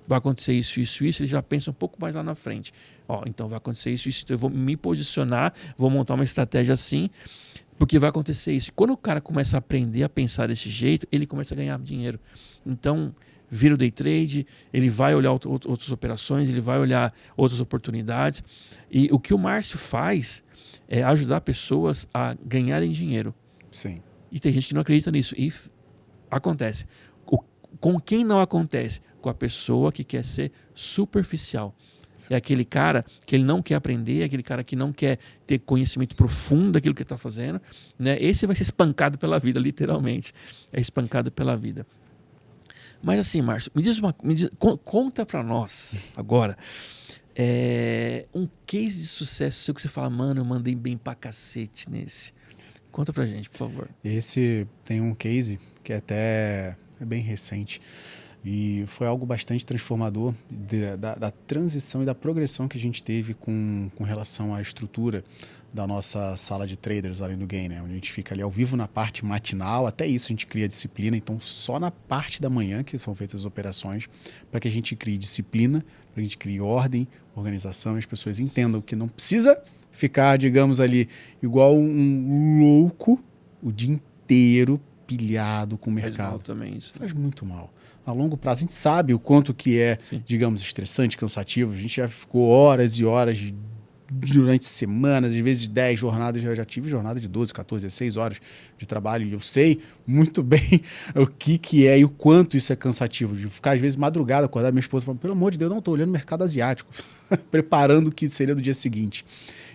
[SPEAKER 1] vai acontecer isso, isso, isso, ele já pensa um pouco mais lá na frente. Então vai acontecer isso, isso, então eu vou me posicionar, vou montar uma estratégia assim, porque vai acontecer isso. E quando o cara começa a aprender a pensar desse jeito, ele começa a ganhar dinheiro. Então, vira o day trade, ele vai olhar outras operações, ele vai olhar outras oportunidades. E o que o Márcio faz é ajudar pessoas a ganharem dinheiro.
[SPEAKER 2] Sim.
[SPEAKER 1] E tem gente que não acredita nisso. E acontece. Com quem não acontece? Com a pessoa que quer ser superficial. É aquele cara que ele não quer aprender, é aquele cara que não quer ter conhecimento profundo daquilo que ele está fazendo. Né? Esse vai ser espancado pela vida, literalmente. É espancado pela vida. Mas assim, Márcio, conta para nós agora um case de sucesso seu que você fala, mano, eu mandei bem pra cacete nesse. Conta pra gente, por favor.
[SPEAKER 2] Esse tem um case que até é bem recente e foi algo bastante transformador da transição e da progressão que a gente teve com relação à estrutura da nossa sala de traders além do game, né? Onde a gente fica ali ao vivo na parte matinal, até isso a gente cria disciplina, então só na parte da manhã que são feitas as operações, para que a gente crie disciplina, para que a gente crie ordem, organização e as pessoas entendam que não precisa ficar, digamos ali, igual um louco o dia inteiro pilhado com o mercado.
[SPEAKER 1] Faz mal também isso.
[SPEAKER 2] Faz muito mal. A longo prazo, a gente sabe o quanto que é,
[SPEAKER 1] Sim,
[SPEAKER 2] digamos, estressante, cansativo. A gente já ficou horas e horas durante semanas, às vezes 10 jornadas. Eu já tive jornada de 12, 14, 16 horas de trabalho e eu sei muito bem o que é e o quanto isso é cansativo. De ficar, às vezes, madrugada, acordar minha esposa falando, pelo amor de Deus, não estou olhando o mercado asiático, preparando o que seria do dia seguinte.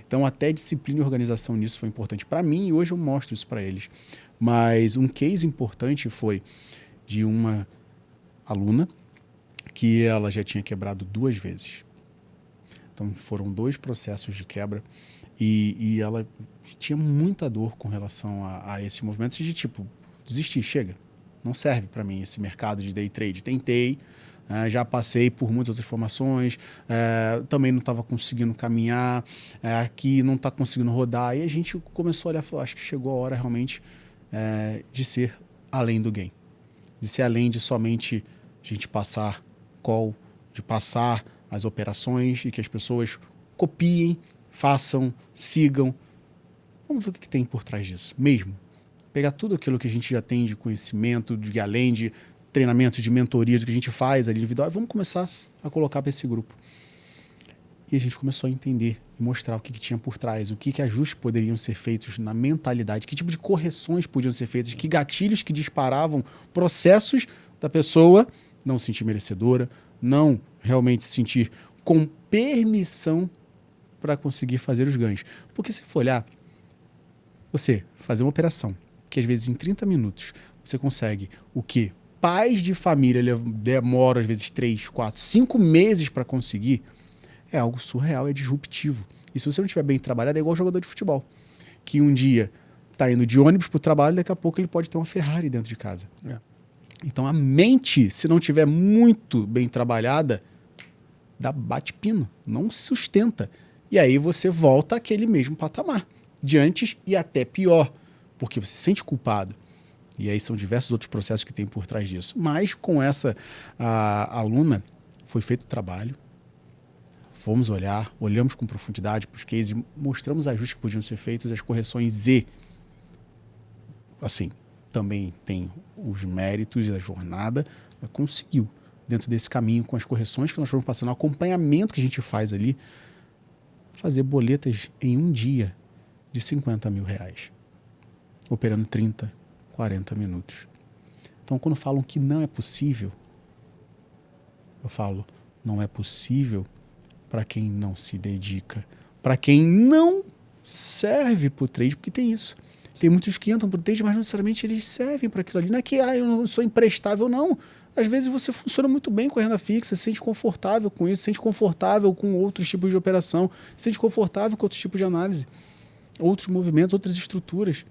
[SPEAKER 2] Então, até disciplina e organização nisso foi importante para mim e hoje eu mostro isso para eles. Mas um case importante foi de uma aluna que ela já tinha quebrado 2 vezes. Então, foram 2 processos de quebra e ela tinha muita dor com relação a esse movimento de tipo, desistir, chega, não serve para mim esse mercado de day trade. Tentei, já passei por muitas outras formações, também não estava conseguindo caminhar, aqui não está conseguindo rodar. E a gente começou a olhar e falou, acho que chegou a hora realmente de ser além do game, de ser além de somente a gente passar call, de passar as operações e que as pessoas copiem, façam, sigam. Vamos ver o que tem por trás disso mesmo. Pegar tudo aquilo que a gente já tem de conhecimento, de além de treinamento, de mentoria, do que a gente faz ali individual, vamos começar a colocar para esse grupo. E a gente começou a entender e mostrar o que tinha por trás, o que ajustes poderiam ser feitos na mentalidade, que tipo de correções podiam ser feitas, que gatilhos que disparavam processos da pessoa não se sentir merecedora, não realmente se sentir com permissão para conseguir fazer os ganhos. Porque se for olhar, você fazer uma operação que às vezes em 30 minutos você consegue o que pais de família demoram às vezes 3, 4, 5 meses para conseguir, é algo surreal, é disruptivo. E se você não estiver bem trabalhado, é igual jogador de futebol, que um dia está indo de ônibus para o trabalho, daqui a pouco ele pode ter uma Ferrari dentro de casa. Então a mente, se não estiver muito bem trabalhada, dá bate-pino, não sustenta. E aí você volta àquele mesmo patamar, de antes e até pior, porque você se sente culpado. E aí são diversos outros processos que tem por trás disso. Mas com essa aluna, foi feito o trabalho, fomos olhar, olhamos com profundidade para os cases, mostramos ajustes que podiam ser feitos, as correções e, assim, também tem os méritos da jornada, conseguiu, dentro desse caminho, com as correções que nós fomos passando, o acompanhamento que a gente faz ali, fazer boletas em um dia de 50 mil reais, operando 30, 40 minutos. Então, quando falam que não é possível, eu falo, não é possível para quem não se dedica, para quem não serve para o trade, porque tem isso. Tem muitos que entram para o trade, mas não necessariamente eles servem para aquilo ali. Não é que eu não sou imprestável, não. Às vezes você funciona muito bem com a renda fixa, se sente confortável com isso, se sente confortável com outros tipos de operação, se sente confortável com outros tipos de análise, outros movimentos, outras estruturas.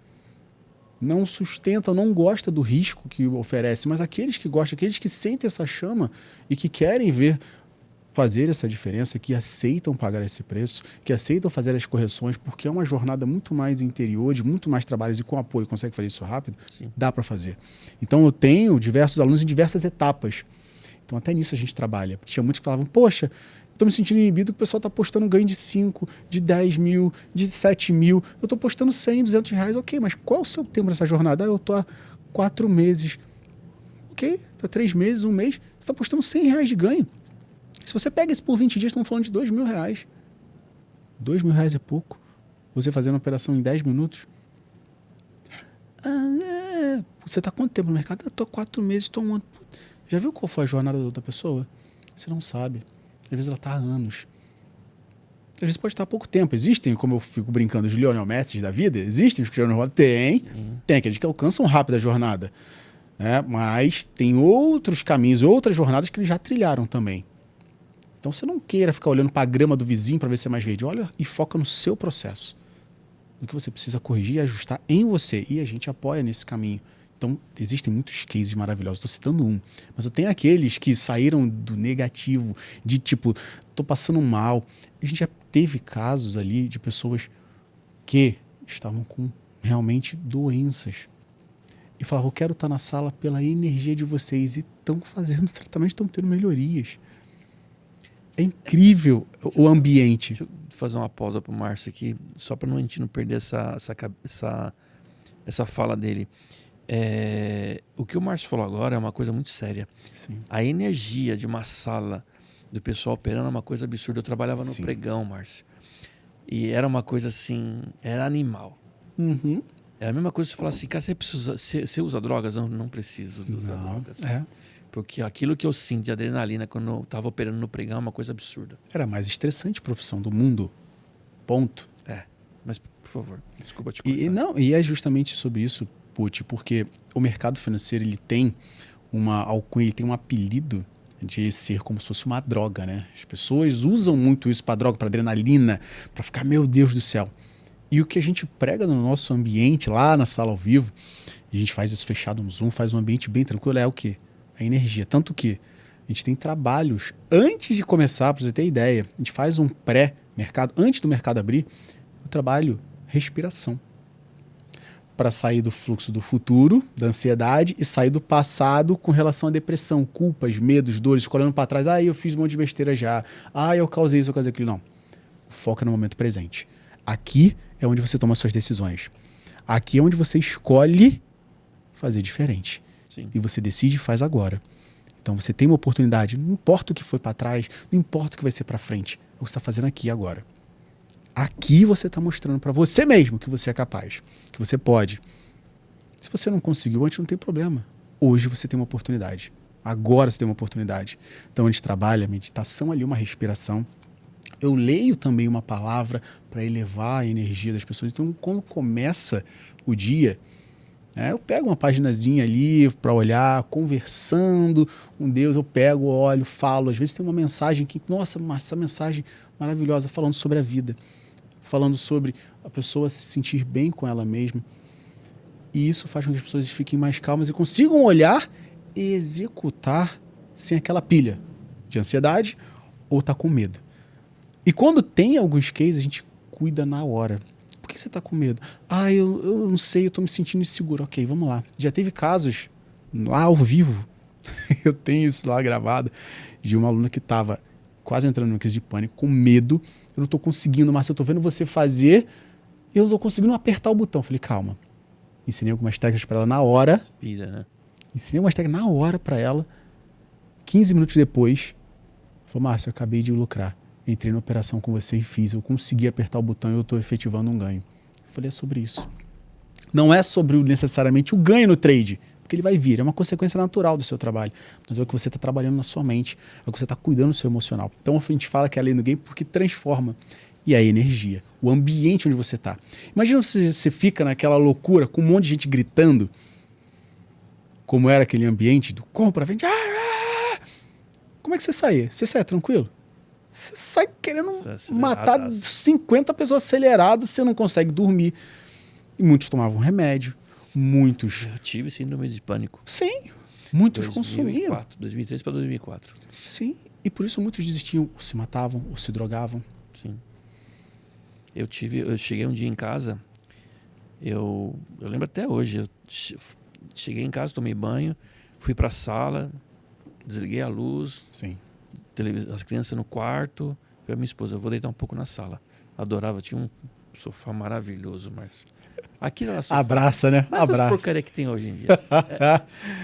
[SPEAKER 2] Não sustenta, não gosta do risco que oferece, mas aqueles que gostam, aqueles que sentem essa chama e que querem ver fazer essa diferença, que aceitam pagar esse preço, que aceitam fazer as correções, porque é uma jornada muito mais interior, de muito mais trabalhos e com apoio consegue fazer isso rápido, Sim. Dá para fazer. Então eu tenho diversos alunos em diversas etapas. Então até nisso a gente trabalha. Tinha muitos que falavam, poxa, eu estou me sentindo inibido que o pessoal está postando ganho de 5, de 10 mil, de 7 mil. Eu estou postando 100, 200 reais. Ok, mas qual é o seu tempo nessa jornada? Eu estou há 4 meses. Ok, está 3 meses, 1 mês. Você está postando 100 reais de ganho. Se você pega isso por 20 dias, estamos falando de 2 mil reais. 2 mil reais é pouco. Você fazendo uma operação em 10 minutos. Você está quanto tempo no mercado? Eu estou 4 meses, estou 1 ano. Já viu qual foi a jornada da outra pessoa? Você não sabe. Às vezes ela está há anos. Às vezes pode estar há pouco tempo. Existem, como eu fico brincando, os Lionel Messi da vida? Existem os que já não rodam? Tem aqueles que alcançam rápido a jornada. Mas tem outros caminhos, outras jornadas que eles já trilharam também. Então você não queira ficar olhando para a grama do vizinho para ver se é mais verde. Olha e foca no seu processo. No que você precisa corrigir e ajustar em você. E a gente apoia nesse caminho. Então existem muitos cases maravilhosos. Estou citando um. Mas eu tenho aqueles que saíram do negativo, de tipo, estou passando mal. A gente já teve casos ali de pessoas que estavam com realmente doenças. E falavam, eu quero estar na sala pela energia de vocês. E estão fazendo tratamento, estão tendo melhorias. É incrível o ambiente.
[SPEAKER 1] Deixa eu fazer uma pausa para o Márcio aqui, só para a gente não perder essa fala dele. O que o Márcio falou agora é uma coisa muito séria.
[SPEAKER 2] Sim.
[SPEAKER 1] A energia de uma sala do pessoal operando é uma coisa absurda. Eu trabalhava no pregão, Márcio. E era uma coisa assim, era animal.
[SPEAKER 2] Uhum.
[SPEAKER 1] É a mesma coisa que você falar assim, cara, você usa drogas? Não preciso usar drogas. Porque aquilo que eu sinto de adrenalina quando eu estava operando no pregão é uma coisa absurda.
[SPEAKER 2] Era a mais estressante profissão do mundo. Ponto.
[SPEAKER 1] Mas, por favor, desculpa te cortar.
[SPEAKER 2] E é justamente sobre isso, Pucci, porque o mercado financeiro ele tem uma alcunha, ele tem um apelido de ser como se fosse uma droga, né? As pessoas usam muito isso para droga, para adrenalina, para ficar, meu Deus do céu. E o que a gente prega no nosso ambiente, lá na sala ao vivo, a gente faz isso fechado no Zoom, faz um ambiente bem tranquilo, é o quê? A energia. Tanto que a gente tem trabalhos antes de começar, para você ter ideia, a gente faz um pré-mercado, antes do mercado abrir, o trabalho respiração. Para sair do fluxo do futuro, da ansiedade, e sair do passado com relação à depressão, culpas, medos, dores, ficar olhando para trás, eu fiz um monte de besteira já, eu causei isso, eu causei aquilo. Não. O foco é no momento presente. Aqui é onde você toma suas decisões. Aqui é onde você escolhe fazer diferente.
[SPEAKER 1] Sim.
[SPEAKER 2] E você decide e faz agora. Então você tem uma oportunidade, não importa o que foi para trás, não importa o que vai ser para frente, é o que você está fazendo aqui agora. Aqui você está mostrando para você mesmo que você é capaz, que você pode. Se você não conseguiu antes, não tem problema. Hoje você tem uma oportunidade. Agora você tem uma oportunidade. Então a gente trabalha a meditação ali, uma respiração. Eu leio também uma palavra para elevar a energia das pessoas. Então quando começa o dia, eu pego uma paginazinha ali para olhar, conversando com Deus, eu pego, olho, falo. Às vezes tem uma mensagem que, nossa, essa mensagem maravilhosa, falando sobre a vida, falando sobre a pessoa se sentir bem com ela mesma. E isso faz com que as pessoas fiquem mais calmas e consigam olhar e executar sem aquela pilha de ansiedade ou estar com medo. E quando tem alguns cases, a gente cuida na hora. Por que você está com medo? Eu não sei, eu estou me sentindo inseguro. Ok, vamos lá. Já teve casos lá ao vivo, eu tenho isso lá gravado, de uma aluna que estava quase entrando numa crise de pânico, com medo. Eu não estou conseguindo, Márcio, eu estou vendo você fazer, eu não estou conseguindo apertar o botão. Falei, calma. Ensinei algumas técnicas para ela na hora.
[SPEAKER 1] Inspira, né?
[SPEAKER 2] Ensinei umas técnicas na hora para ela. 15 minutos depois, falou, Márcio, eu acabei de lucrar. Entrei na operação com você e fiz. Eu consegui apertar o botão e eu estou efetivando um ganho. Eu falei, é sobre isso. Não é sobre necessariamente o ganho no trade, porque ele vai vir. É uma consequência natural do seu trabalho. Mas é o que você está trabalhando na sua mente. É o que você está cuidando do seu emocional. Então a gente fala que é a lei do game porque transforma. e a energia, o ambiente onde você está. Imagina você fica naquela loucura com um monte de gente gritando, como era aquele ambiente do compra, vende. Como é que você sai? Você sai tranquilo? Você sai querendo matar 50 pessoas acelerado, você não consegue dormir. E muitos tomavam remédio, muitos...
[SPEAKER 1] Eu tive síndrome de pânico.
[SPEAKER 2] Sim, muitos consumiam.
[SPEAKER 1] 2003 para 2004.
[SPEAKER 2] Sim, e por isso muitos desistiam, ou se matavam, ou se drogavam.
[SPEAKER 1] Sim. Eu cheguei um dia em casa, eu lembro até hoje, eu cheguei em casa, tomei banho, fui para a sala, desliguei a luz,
[SPEAKER 2] Sim.
[SPEAKER 1] as crianças no quarto, falei, minha esposa, eu vou deitar um pouco na sala. Adorava, tinha um sofá maravilhoso, mas aquilo era sofá.
[SPEAKER 2] Abraça, né?
[SPEAKER 1] Mas
[SPEAKER 2] abraça.
[SPEAKER 1] essas porcaria que tem hoje em dia.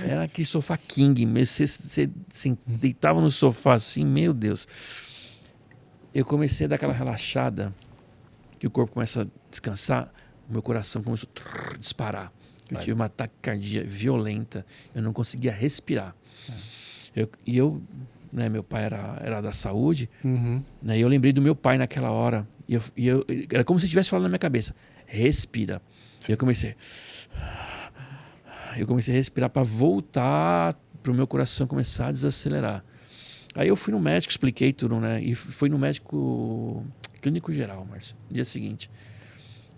[SPEAKER 1] Era aquele sofá king, mesmo. Você deitava no sofá assim, meu Deus. Eu comecei a dar aquela relaxada, que o corpo começa a descansar, o meu coração começou a disparar. Eu tive uma taquicardia violenta, eu não conseguia respirar. Né, meu pai era da saúde, né, e eu lembrei do meu pai naquela hora. Era como se estivesse falando na minha cabeça: respira. E eu comecei a respirar para voltar para o meu coração começar a desacelerar. Aí eu fui no médico, expliquei tudo, né? E fui no médico clínico geral, Márcio, no dia seguinte.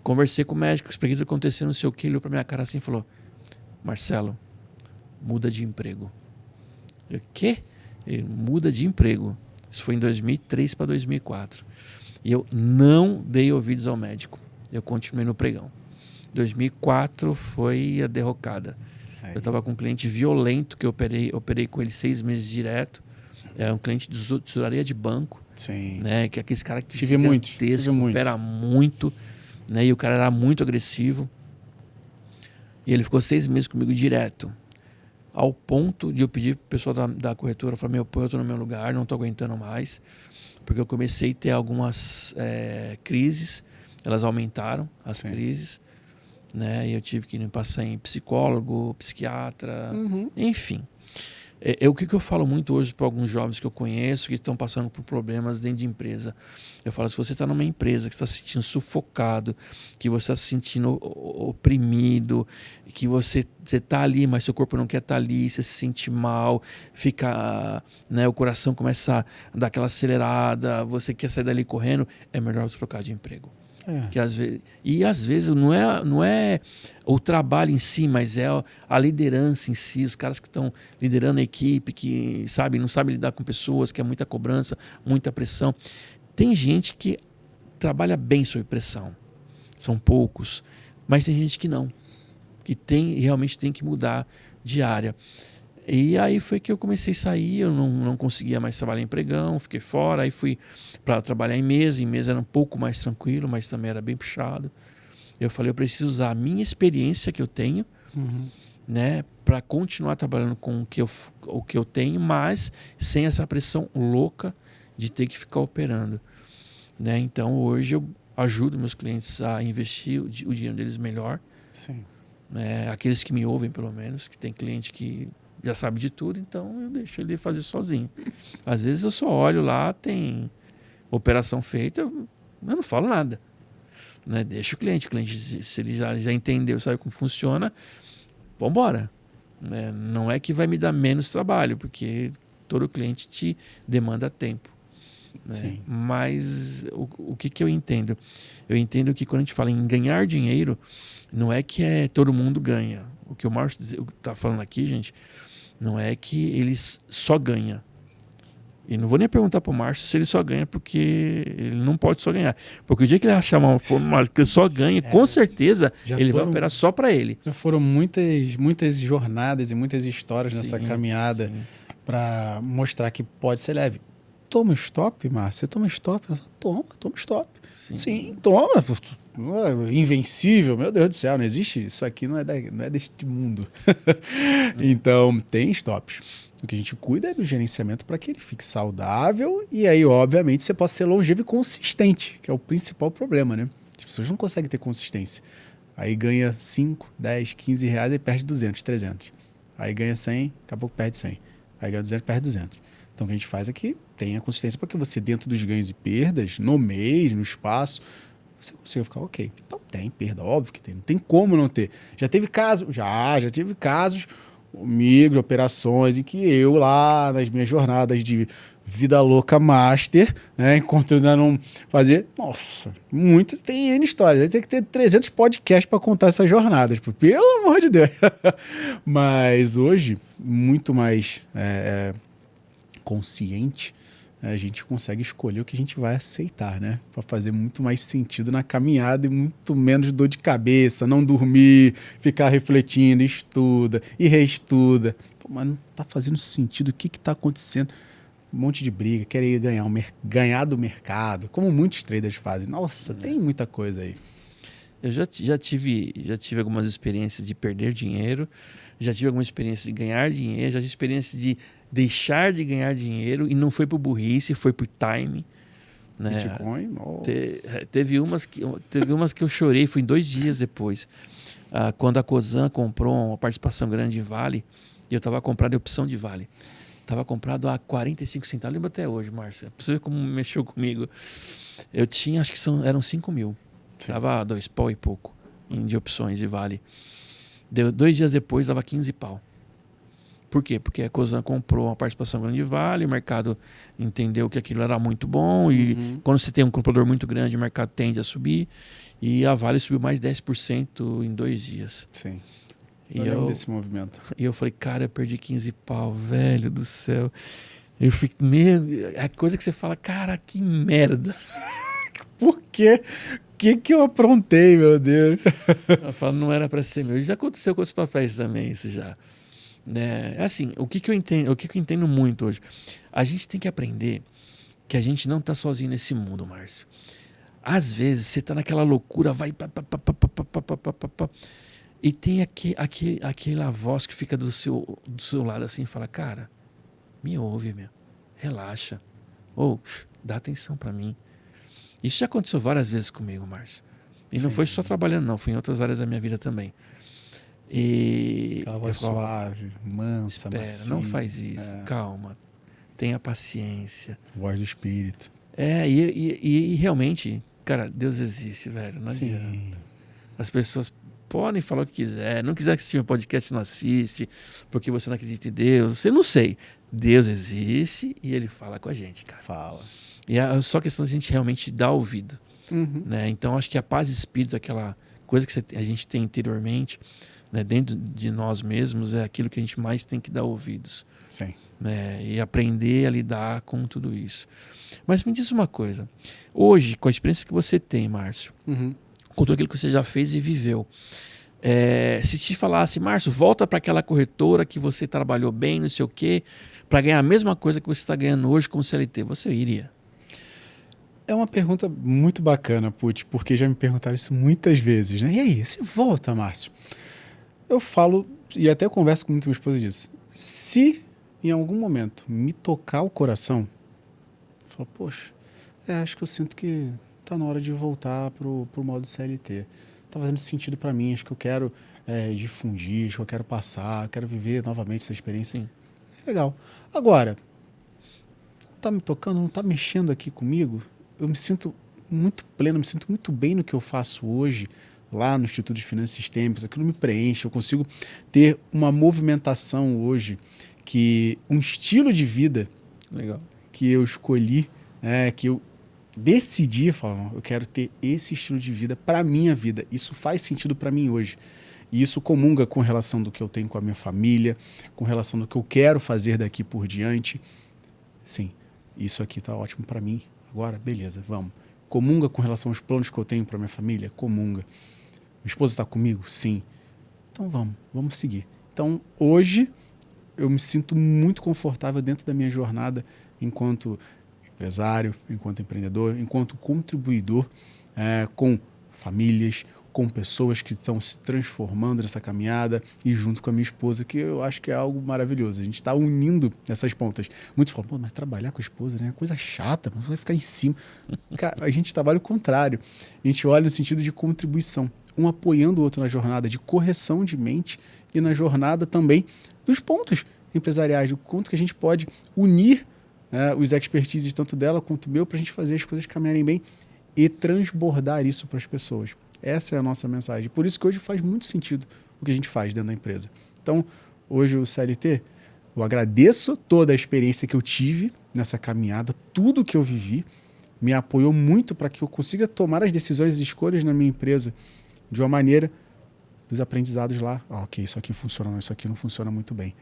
[SPEAKER 1] Conversei com o médico, expliquei tudo que aconteceu, não sei o que, ele olhou pra minha cara assim e falou: Marcelo, muda de emprego. Eu, quê? Ele muda de emprego. Isso foi em 2003 para 2004. E eu não dei ouvidos ao médico. Eu continuei no pregão. 2004 foi a derrocada. Eu estava com um cliente violento que eu operei com ele 6 meses direto. É um cliente de tesouraria de banco.
[SPEAKER 2] Sim.
[SPEAKER 1] Né? Que é aqueles caras que
[SPEAKER 2] tive muito.
[SPEAKER 1] opera muito. Né? E o cara era muito agressivo. E ele ficou 6 meses comigo direto. Ao ponto de eu pedir pro pessoal da corretora, falar, meu, põe eu tô no meu lugar, não tô aguentando mais. Porque eu comecei a ter algumas crises. Elas aumentaram, as crises. Né? E eu tive que passar em psicólogo, psiquiatra, enfim. O que eu falo muito hoje para alguns jovens que eu conheço que estão passando por problemas dentro de empresa. Eu falo, se você está numa empresa que está se sentindo sufocado, que você está se sentindo oprimido, que você está ali, mas seu corpo não quer estar ali, você se sente mal, fica, né, o coração começa a dar aquela acelerada, você quer sair dali correndo, é melhor trocar de emprego. Que às vezes não é o trabalho em si, mas é a liderança em si, os caras que estão liderando a equipe, que não sabem lidar com pessoas, que é muita cobrança, muita pressão. Tem gente que trabalha bem sob pressão, são poucos, mas tem gente que não, que realmente tem que mudar de área. E aí foi que eu comecei a sair, eu não conseguia mais trabalhar em pregão, fiquei fora, aí fui para trabalhar em mesa era um pouco mais tranquilo, mas também era bem puxado. Eu falei, eu preciso usar a minha experiência que eu tenho, né, para continuar trabalhando com o que eu tenho, mas sem essa pressão louca de ter que ficar operando. Né? Então hoje eu ajudo meus clientes a investir o dinheiro deles melhor.
[SPEAKER 2] Sim.
[SPEAKER 1] Aqueles que me ouvem, pelo menos, que tem cliente que já sabe de tudo, então eu deixo ele fazer sozinho. Às vezes eu só olho lá, tem operação feita, eu não falo nada. Né? Deixa o cliente, se ele já entendeu, sabe como funciona, vamos embora. Não é que vai me dar menos trabalho, porque todo cliente te demanda tempo. Né?
[SPEAKER 2] Sim.
[SPEAKER 1] Mas o que eu entendo? Eu entendo que quando a gente fala em ganhar dinheiro, não é que todo mundo ganha. O que o Márcio está falando aqui, gente, não é que ele só ganha. E não vou nem perguntar para o Márcio se ele só ganha, porque ele não pode só ganhar. Porque o dia que ele achar uma forma que ele só ganha, com certeza ele vai operar só para ele.
[SPEAKER 2] Já foram muitas jornadas e muitas histórias nessa caminhada para mostrar que pode ser leve. Toma stop, Márcio? Você toma stop? Toma stop. Sim, toma. Invencível, meu Deus do céu, não existe. Isso aqui não é deste mundo. Então, tem stops. O que a gente cuida é do gerenciamento para que ele fique saudável e aí, obviamente, você possa ser longevo e consistente, que é o principal problema, né? As pessoas não conseguem ter consistência. Aí ganha 5, 10, 15 reais e perde 200, 300. Aí ganha 100, daqui a pouco perde 100. Aí ganha 200, perde 200. Então, o que a gente faz é que tenha consistência para que você, dentro dos ganhos e perdas, no mês, no espaço, você consiga ficar ok. Então, tem perda, óbvio que tem. Não tem como não ter. Já teve casos, já tive casos comigo, de operações, em que eu lá, nas minhas jornadas de vida louca master, né, enquanto eu ainda não fazia, nossa, muitas, tem N histórias, tem que ter 300 podcasts para contar essas jornadas, pelo amor de Deus. Mas hoje, muito mais consciente, a gente consegue escolher o que a gente vai aceitar, né? Para fazer muito mais sentido na caminhada e muito menos dor de cabeça, não dormir, ficar refletindo, estuda e reestuda. Pô, mas não tá fazendo sentido, o que está acontecendo? Um monte de briga, querer ganhar do mercado, como muitos traders fazem. Nossa, tem muita coisa aí.
[SPEAKER 1] Eu já tive algumas experiências de perder dinheiro, já tive algumas experiências de ganhar dinheiro, já tive experiências de deixar de ganhar dinheiro e não foi por burrice, foi por time. Né?
[SPEAKER 2] Bitcoin, nossa.
[SPEAKER 1] Teve umas que eu chorei, foi em 2 dias depois. Quando a Cosan comprou uma participação grande em Vale, e eu estava comprando a opção de Vale. Estava comprado a 45 centavos, lembro até hoje, Márcio. Pra você ver como mexeu comigo. Eu tinha, acho que eram 5 mil. Estava 2 pau e pouco de opções de Vale. 2 dias depois, dava 15 pau. Por quê? Porque a Cosan comprou uma participação grande de Vale, o mercado entendeu que aquilo era muito bom e quando você tem um comprador muito grande, o mercado tende a subir e a Vale subiu mais 10% em 2 dias.
[SPEAKER 2] Sim. Eu lembro desse movimento.
[SPEAKER 1] E eu falei, cara, eu perdi 15 pau, velho do céu. Eu fiquei, é coisa que você fala, cara, que merda.
[SPEAKER 2] Por quê? O que eu aprontei, meu Deus?
[SPEAKER 1] Eu falo, não era para ser meu. Já aconteceu com os papéis também, isso já. Né? Assim, o que eu entendo muito hoje? A gente tem que aprender que a gente não está sozinho nesse mundo, Márcio. Às vezes, você está naquela loucura, vai... E tem aquela voz que fica do seu lado assim e fala, cara, me ouve, meu. Relaxa. Dá atenção para mim. Isso já aconteceu várias vezes comigo, Márcio. E não foi só trabalhando, não. Foi em outras áreas da minha vida também. E
[SPEAKER 2] aquela voz suave, mansa, macia.
[SPEAKER 1] Não faz isso. Calma. Tenha paciência.
[SPEAKER 2] Voz do espírito.
[SPEAKER 1] E realmente, cara, Deus existe, velho. Não adianta. As pessoas podem falar o que quiser. Não quiser assistir um podcast, não assiste. Porque você não acredita em Deus. Você não sei. Deus existe e Ele fala com a gente, cara.
[SPEAKER 2] Fala.
[SPEAKER 1] E é só questão de a gente realmente dar ouvido. Né? Então, acho que a paz de espírito, aquela coisa que a gente tem interiormente, né, dentro de nós mesmos, é aquilo que a gente mais tem que dar ouvidos.
[SPEAKER 2] Sim.
[SPEAKER 1] Né? E aprender a lidar com tudo isso. Mas me diz uma coisa. Hoje, com a experiência que você tem, Márcio, com tudo aquilo que você já fez e viveu, se te falasse, Márcio, volta para aquela corretora que você trabalhou bem, não sei o quê, para ganhar a mesma coisa que você está ganhando hoje como CLT, você iria?
[SPEAKER 2] É uma pergunta muito bacana, Puty, porque já me perguntaram isso muitas vezes, né? E aí, você volta, Márcio? Eu falo, e até converso com muita minha esposa disso, se em algum momento me tocar o coração, eu falo, poxa, acho que eu sinto que tá na hora de voltar pro modo CLT. Tá fazendo sentido para mim, acho que eu quero difundir, acho que eu quero passar, eu quero viver novamente essa experiência.
[SPEAKER 1] Sim.
[SPEAKER 2] Legal. Agora, não tá me tocando, não tá mexendo aqui comigo, eu me sinto muito pleno, me sinto muito bem no que eu faço hoje, lá no Instituto de Finanças Sistêmicas, aquilo me preenche, eu consigo ter uma movimentação hoje, um estilo de vida
[SPEAKER 1] Legal.
[SPEAKER 2] Que eu escolhi, que eu decidi, falar, eu quero ter esse estilo de vida para a minha vida, isso faz sentido para mim hoje. E isso comunga com relação do que eu tenho com a minha família, com relação do que eu quero fazer daqui por diante. Sim, isso aqui está ótimo para mim. Agora, beleza, vamos. Comunga com relação aos planos que eu tenho para minha família? Comunga. Minha esposa está comigo? Sim. Então vamos seguir. Então, hoje, eu me sinto muito confortável dentro da minha jornada enquanto empresário, enquanto empreendedor, enquanto contribuidor com famílias, com pessoas que estão se transformando nessa caminhada e junto com a minha esposa, que eu acho que é algo maravilhoso. A gente está unindo essas pontas. Muitos falam, mas trabalhar com a esposa, né? É coisa chata, mas vai ficar em cima. Cara, a gente trabalha o contrário. A gente olha no sentido de contribuição, um apoiando o outro na jornada de correção de mente e na jornada também dos pontos empresariais, do quanto que a gente pode unir os expertises tanto dela quanto meu, para a gente fazer as coisas caminharem bem e transbordar isso para as pessoas. Essa é a nossa mensagem. Por isso que hoje faz muito sentido o que a gente faz dentro da empresa. Então, hoje o CLT, eu agradeço toda a experiência que eu tive nessa caminhada, tudo que eu vivi, me apoiou muito para que eu consiga tomar as decisões e escolhas na minha empresa de uma maneira dos aprendizados lá. Ok, isso aqui funciona, não, isso aqui não funciona muito bem.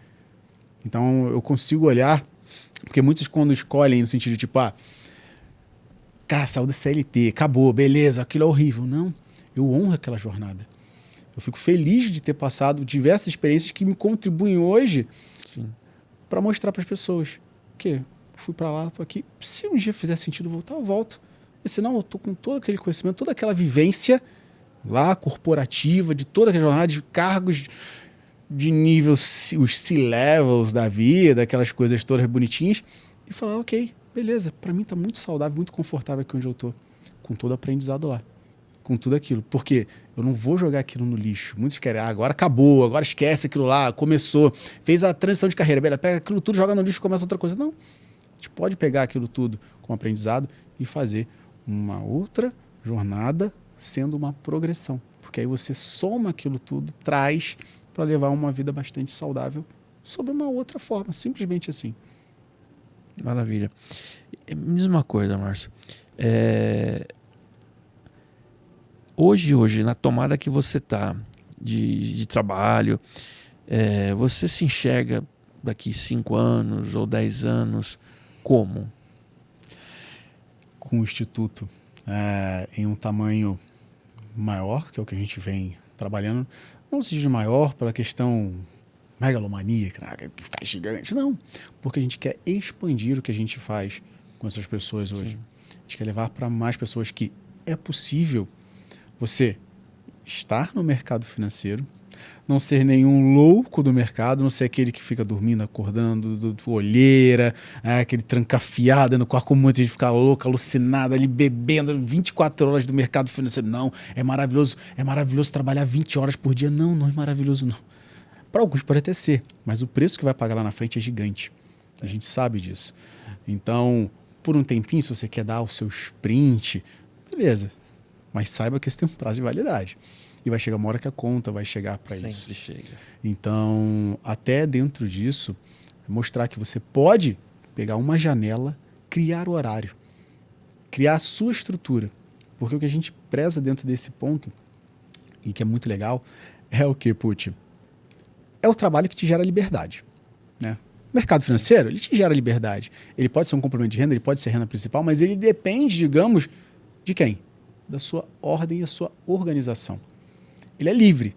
[SPEAKER 2] Então, eu consigo olhar, porque muitos quando escolhem no sentido de tipo, cara, saiu do CLT, acabou, beleza, aquilo é horrível. Não, eu honro aquela jornada. Eu fico feliz de ter passado diversas experiências que me contribuem hoje para mostrar para as pessoas que fui para lá, estou aqui. Se um dia fizer sentido voltar, eu volto. E senão eu estou com todo aquele conhecimento, toda aquela vivência lá corporativa, de toda aquela jornada de cargos de nível, os C-levels da vida, aquelas coisas todas bonitinhas, e falar, ok, beleza, para mim está muito saudável, muito confortável aqui onde eu estou, com todo aprendizado lá, com tudo aquilo. Porque eu não vou jogar aquilo no lixo. Muitos querem, agora acabou, agora esquece aquilo lá, começou, fez a transição de carreira, beleza, pega aquilo tudo, joga no lixo e começa outra coisa. Não, a gente pode pegar aquilo tudo com aprendizado e fazer uma outra jornada sendo uma progressão. Porque aí você soma aquilo tudo, traz para levar uma vida bastante saudável sob uma outra forma, simplesmente assim.
[SPEAKER 1] Maravilha. Me diz uma coisa, Márcio. Hoje, na tomada que você está de trabalho, você se enxerga daqui 5 anos ou 10 anos como?
[SPEAKER 2] Com o Instituto em um tamanho maior, que é o que a gente vem trabalhando, não se diz maior pela questão megalomaníaca, ficar gigante, não, porque a gente quer expandir o que a gente faz com essas pessoas hoje. Sim. A gente quer levar para mais pessoas que é possível você estar no mercado financeiro, não ser nenhum louco do mercado, não ser aquele que fica dormindo, acordando, olheira, aquele trancafiado no quarto, como muita gente fica louca, alucinada, ali bebendo 24 horas do mercado financeiro. Não, é maravilhoso trabalhar 20 horas por dia. Não, não é maravilhoso não. Para alguns pode até ser, mas o preço que vai pagar lá na frente é gigante. A gente sabe disso. Então, por um tempinho, se você quer dar o seu sprint, beleza, mas saiba que isso tem um prazo de validade. E vai chegar uma hora que a conta vai chegar para isso.
[SPEAKER 1] Sempre chega.
[SPEAKER 2] Então, até dentro disso, mostrar que você pode pegar uma janela, criar o horário, criar a sua estrutura. Porque o que a gente preza dentro desse ponto, e que é muito legal, é o que, Pucci? É o trabalho que te gera liberdade. Né? O mercado financeiro, ele te gera liberdade. Ele pode ser um complemento de renda, ele pode ser renda principal, mas ele depende, digamos, de quem? Da sua ordem e da sua organização. Ele é livre.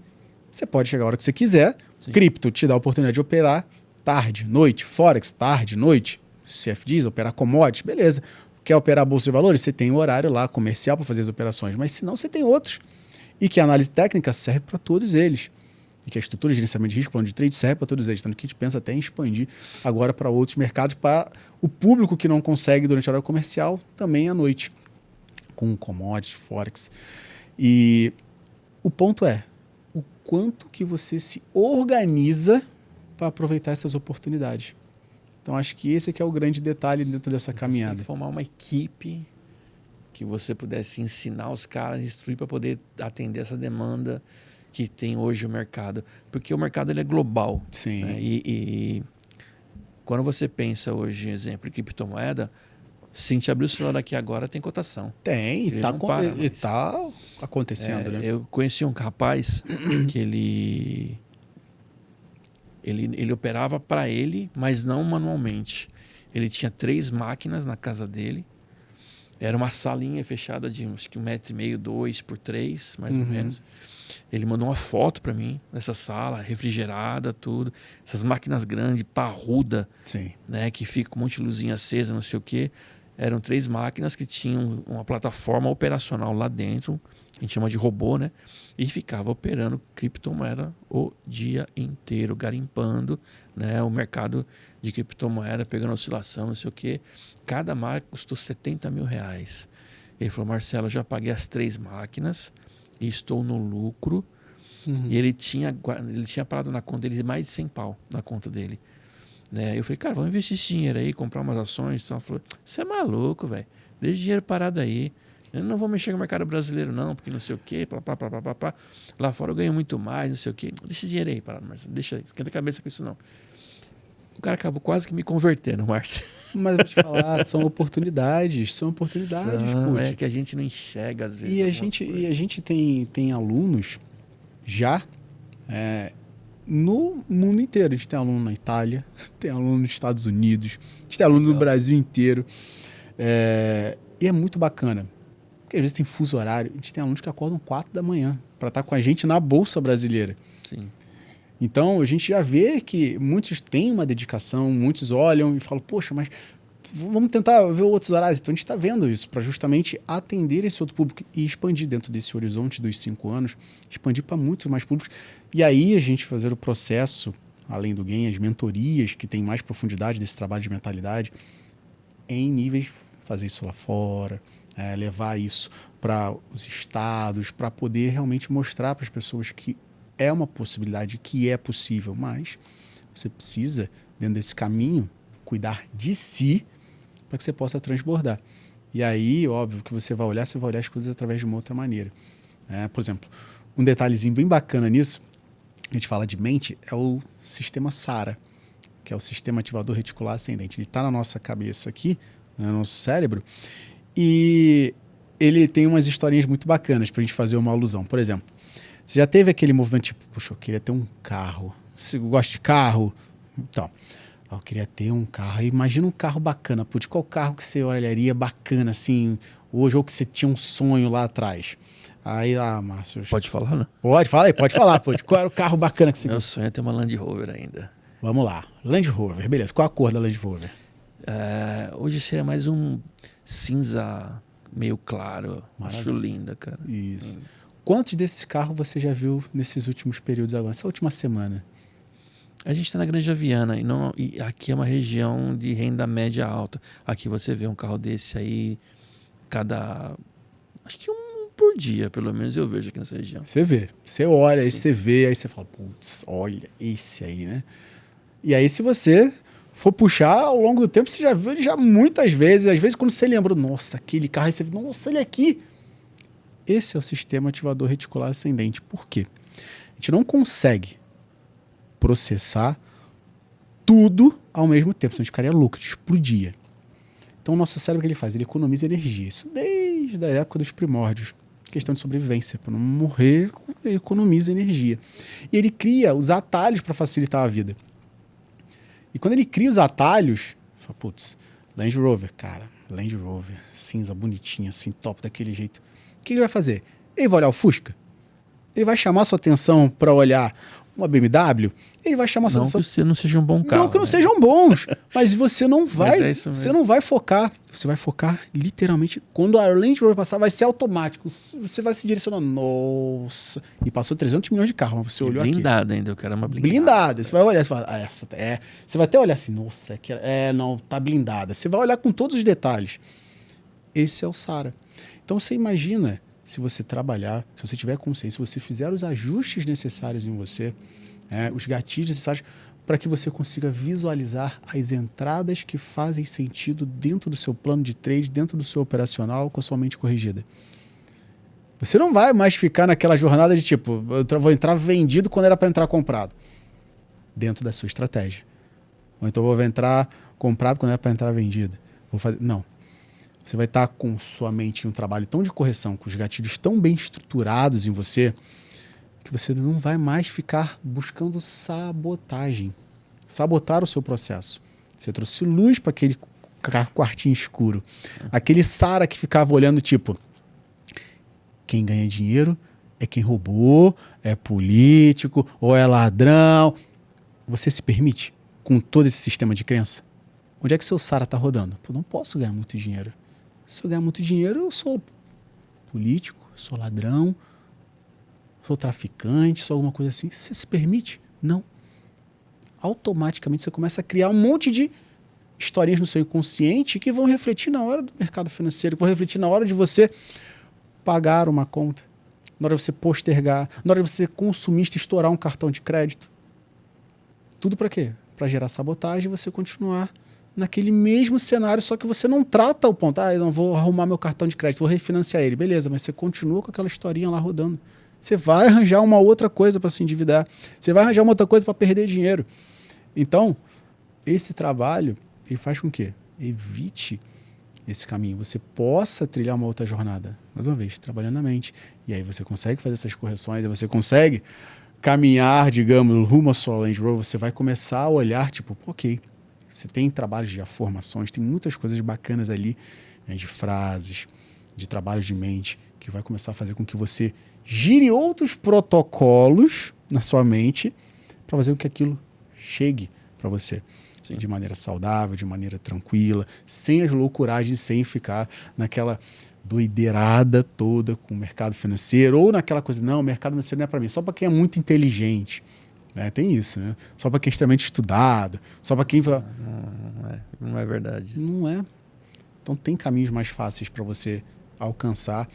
[SPEAKER 2] Você pode chegar a hora que você quiser. Sim. Cripto te dá a oportunidade de operar tarde, noite. Forex, tarde, noite. CFDs, operar commodities, beleza. Quer operar a bolsa de valores? Você tem um horário lá comercial para fazer as operações. Mas se não, você tem outros. E que a análise técnica serve para todos eles. E que a estrutura de gerenciamento de risco, plano de trade, serve para todos eles. Tanto que a gente pensa até em expandir agora para outros mercados, para o público que não consegue durante a hora comercial, também à noite. Com commodities, Forex. E o ponto é o quanto que você se organiza para aproveitar essas oportunidades. Então, acho que esse aqui é o grande detalhe dentro dessa caminhada.
[SPEAKER 1] Você tem que formar uma equipe que você pudesse ensinar os caras, instruir para poder atender essa demanda que tem hoje o mercado. Porque o mercado ele é global.
[SPEAKER 2] Sim.
[SPEAKER 1] Né? E quando você pensa hoje, exemplo, em criptomoeda, se a gente abrir o celular aqui agora, tem cotação.
[SPEAKER 2] Tem, e está acontecendo, né?
[SPEAKER 1] Eu conheci um rapaz que ele operava para ele, mas não manualmente. Ele tinha 3 máquinas na casa dele. Era uma salinha fechada de uns 1,5 m, 2 por 3, mais ou menos. Ele mandou uma foto para mim dessa sala, refrigerada, tudo. Essas máquinas grandes, parruda,
[SPEAKER 2] Sim.
[SPEAKER 1] Né, que fica com um monte de luzinha acesa, não sei o quê. Eram 3 máquinas que tinham uma plataforma operacional lá dentro, a gente chama de robô, né? E ficava operando criptomoeda o dia inteiro, garimpando, né? O mercado de criptomoeda, pegando oscilação, não sei o quê. Cada máquina custou R$70 mil. Ele falou, Marcelo, eu já paguei as 3 máquinas e estou no lucro. E ele tinha parado na conta dele mais de 100 pau na conta dele. Né? Eu falei, cara, vamos investir esse dinheiro aí, comprar umas ações. Então ela falou, você é maluco, velho. Deixa o dinheiro parado aí. Eu não vou mexer no mercado brasileiro, não, porque não sei o quê, pá. Lá fora eu ganho muito mais, não sei o quê. Deixa esse dinheiro aí parado, Márcio. Deixa aí, esquenta a cabeça com isso, não. O cara acabou quase que me convertendo, Márcio.
[SPEAKER 2] Mas eu vou te falar, são oportunidades, pô.
[SPEAKER 1] É que a gente não enxerga às vezes.
[SPEAKER 2] E a gente tem alunos já no mundo inteiro. A gente tem aluno na Itália, tem aluno nos Estados Unidos, a gente tem aluno no Brasil inteiro. E é muito bacana. Porque às vezes tem fuso horário. A gente tem alunos que acordam 4 da manhã para estar com a gente na Bolsa Brasileira.
[SPEAKER 1] Sim.
[SPEAKER 2] Então, a gente já vê que muitos têm uma dedicação, muitos olham e falam, poxa, mas vamos tentar ver outros horários. Então, a gente está vendo isso para justamente atender esse outro público e expandir dentro desse horizonte dos 5 anos, expandir para muitos mais públicos. E aí, a gente fazer o processo, além do GAIN, as mentorias que têm mais profundidade desse trabalho de mentalidade, em níveis, fazer isso lá fora, levar isso para os estados, para poder realmente mostrar para as pessoas que é uma possibilidade, que é possível, mas você precisa, dentro desse caminho, cuidar de si para que você possa transbordar. E aí, óbvio que você vai olhar as coisas através de uma outra maneira. Por exemplo, um detalhezinho bem bacana nisso, a gente fala de mente, é o sistema SARA, que é o Sistema Ativador Reticular Ascendente. Ele está na nossa cabeça aqui, no nosso cérebro, e ele tem umas historinhas muito bacanas para a gente fazer uma alusão. Por exemplo, você já teve aquele movimento tipo, poxa, eu queria ter um carro. Você gosta de carro? Então, eu queria ter um carro. Imagina um carro bacana. Pô, de qual carro que você olharia bacana assim hoje, ou que você tinha um sonho lá atrás? Aí, Márcio...
[SPEAKER 1] Pode falar, né?
[SPEAKER 2] Pode falar, pô. Qual era o carro bacana que você...
[SPEAKER 1] Meu sonho é ter uma Land Rover ainda.
[SPEAKER 2] Vamos lá. Land Rover, beleza. Qual a cor da Land Rover?
[SPEAKER 1] Hoje seria mais um cinza meio claro. Maravilha. Acho linda, cara.
[SPEAKER 2] Isso. Quantos desses carros você já viu nesses últimos períodos agora, essa última semana?
[SPEAKER 1] A gente está na Granja Viana e aqui é uma região de renda média alta. Aqui você vê um carro desse aí acho que um por dia, pelo menos eu vejo aqui nessa região.
[SPEAKER 2] Você vê, você olha, aí você vê, aí você fala, putz, olha esse aí, né? E aí se você for puxar ao longo do tempo, você já viu ele já muitas vezes. Às vezes quando você lembra, nossa, aquele carro, aí você vê, nossa, ele aqui. Esse é o sistema ativador reticular ascendente. Por quê? A gente não consegue processar tudo ao mesmo tempo, senão a gente ficaria louco, a gente explodia. Então o nosso cérebro, o que ele faz? Ele economiza energia. Isso desde a época dos primórdios. Questão de sobrevivência. Para não morrer, ele economiza energia. E ele cria os atalhos para facilitar a vida. E quando ele cria os atalhos, fala, putz, Land Rover, cara, Land Rover, cinza, bonitinha, assim, top, daquele jeito. O que ele vai fazer? Ele vai olhar o Fusca? Ele vai chamar sua atenção para olhar uma BMW? Ele vai chamar sua atenção...
[SPEAKER 1] Não que você não seja um bom carro.
[SPEAKER 2] Não que não sejam bons, mas você não vai, você não vai focar. Você vai focar literalmente, quando a Land Rover passar, vai ser automático. Você vai se direcionando, nossa, e passou 300 milhões de carros, mas você olhou aqui.
[SPEAKER 1] Blindada ainda, eu quero uma blindada.
[SPEAKER 2] Blindada, você vai olhar, você fala, essa você vai até olhar assim, nossa, não, tá blindada. Você vai olhar com todos os detalhes. Esse é o SARA. Então você imagina, se você trabalhar, se você tiver consciência, se você fizer os ajustes necessários em você, os gatilhos necessários para que você consiga visualizar as entradas que fazem sentido dentro do seu plano de trade, dentro do seu operacional, com a sua mente corrigida. Você não vai mais ficar naquela jornada de tipo, eu vou entrar vendido quando era para entrar comprado. Dentro da sua estratégia. Ou então eu vou entrar comprado quando era para entrar vendido. Não. Você vai estar com sua mente em um trabalho tão de correção, com os gatilhos tão bem estruturados em você, que você não vai mais ficar buscando sabotagem. Sabotar o seu processo. Você trouxe luz para aquele quartinho escuro. Aquele SARA que ficava olhando tipo, quem ganha dinheiro é quem roubou, é político ou é ladrão. Você se permite com todo esse sistema de crença? Onde é que seu SARA está rodando? Pô, não posso ganhar muito dinheiro. Se eu ganhar muito dinheiro, eu sou político, sou ladrão, sou traficante, sou alguma coisa assim. Você se permite? Não. Automaticamente você começa a criar um monte de historinhas no seu inconsciente que vão refletir na hora do mercado financeiro, que vão refletir na hora de você pagar uma conta, na hora de você postergar, na hora de você ser consumista e estourar um cartão de crédito. Tudo para quê? para gerar sabotagem e você continuar naquele mesmo cenário, só que você não trata o ponto. Eu não vou arrumar meu cartão de crédito, vou refinanciar ele. Beleza, mas você continua com aquela historinha lá rodando. Você vai arranjar uma outra coisa para se endividar. Você vai arranjar uma outra coisa para perder dinheiro. Então, esse trabalho, ele faz com que evite esse caminho. Você possa trilhar uma outra jornada. Mais uma vez, trabalhando na mente. E aí você consegue fazer essas correções, aí você consegue caminhar, digamos, rumo à sua Land Rover. Você vai começar a olhar, tipo, ok, você tem trabalhos de afirmações, tem muitas coisas bacanas ali, né, de frases, de trabalhos de mente, que vai começar a fazer com que você gire outros protocolos na sua mente para fazer com que aquilo chegue para você. Sim. De maneira saudável, de maneira tranquila, sem as loucuragens, sem ficar naquela doideirada toda com o mercado financeiro, ou naquela coisa, não, o mercado financeiro não é para mim, só para quem é muito inteligente. Tem isso, né? Só para quem é extremamente estudado, só para quem...
[SPEAKER 1] Não é verdade.
[SPEAKER 2] Não é. Então tem caminhos mais fáceis para você alcançar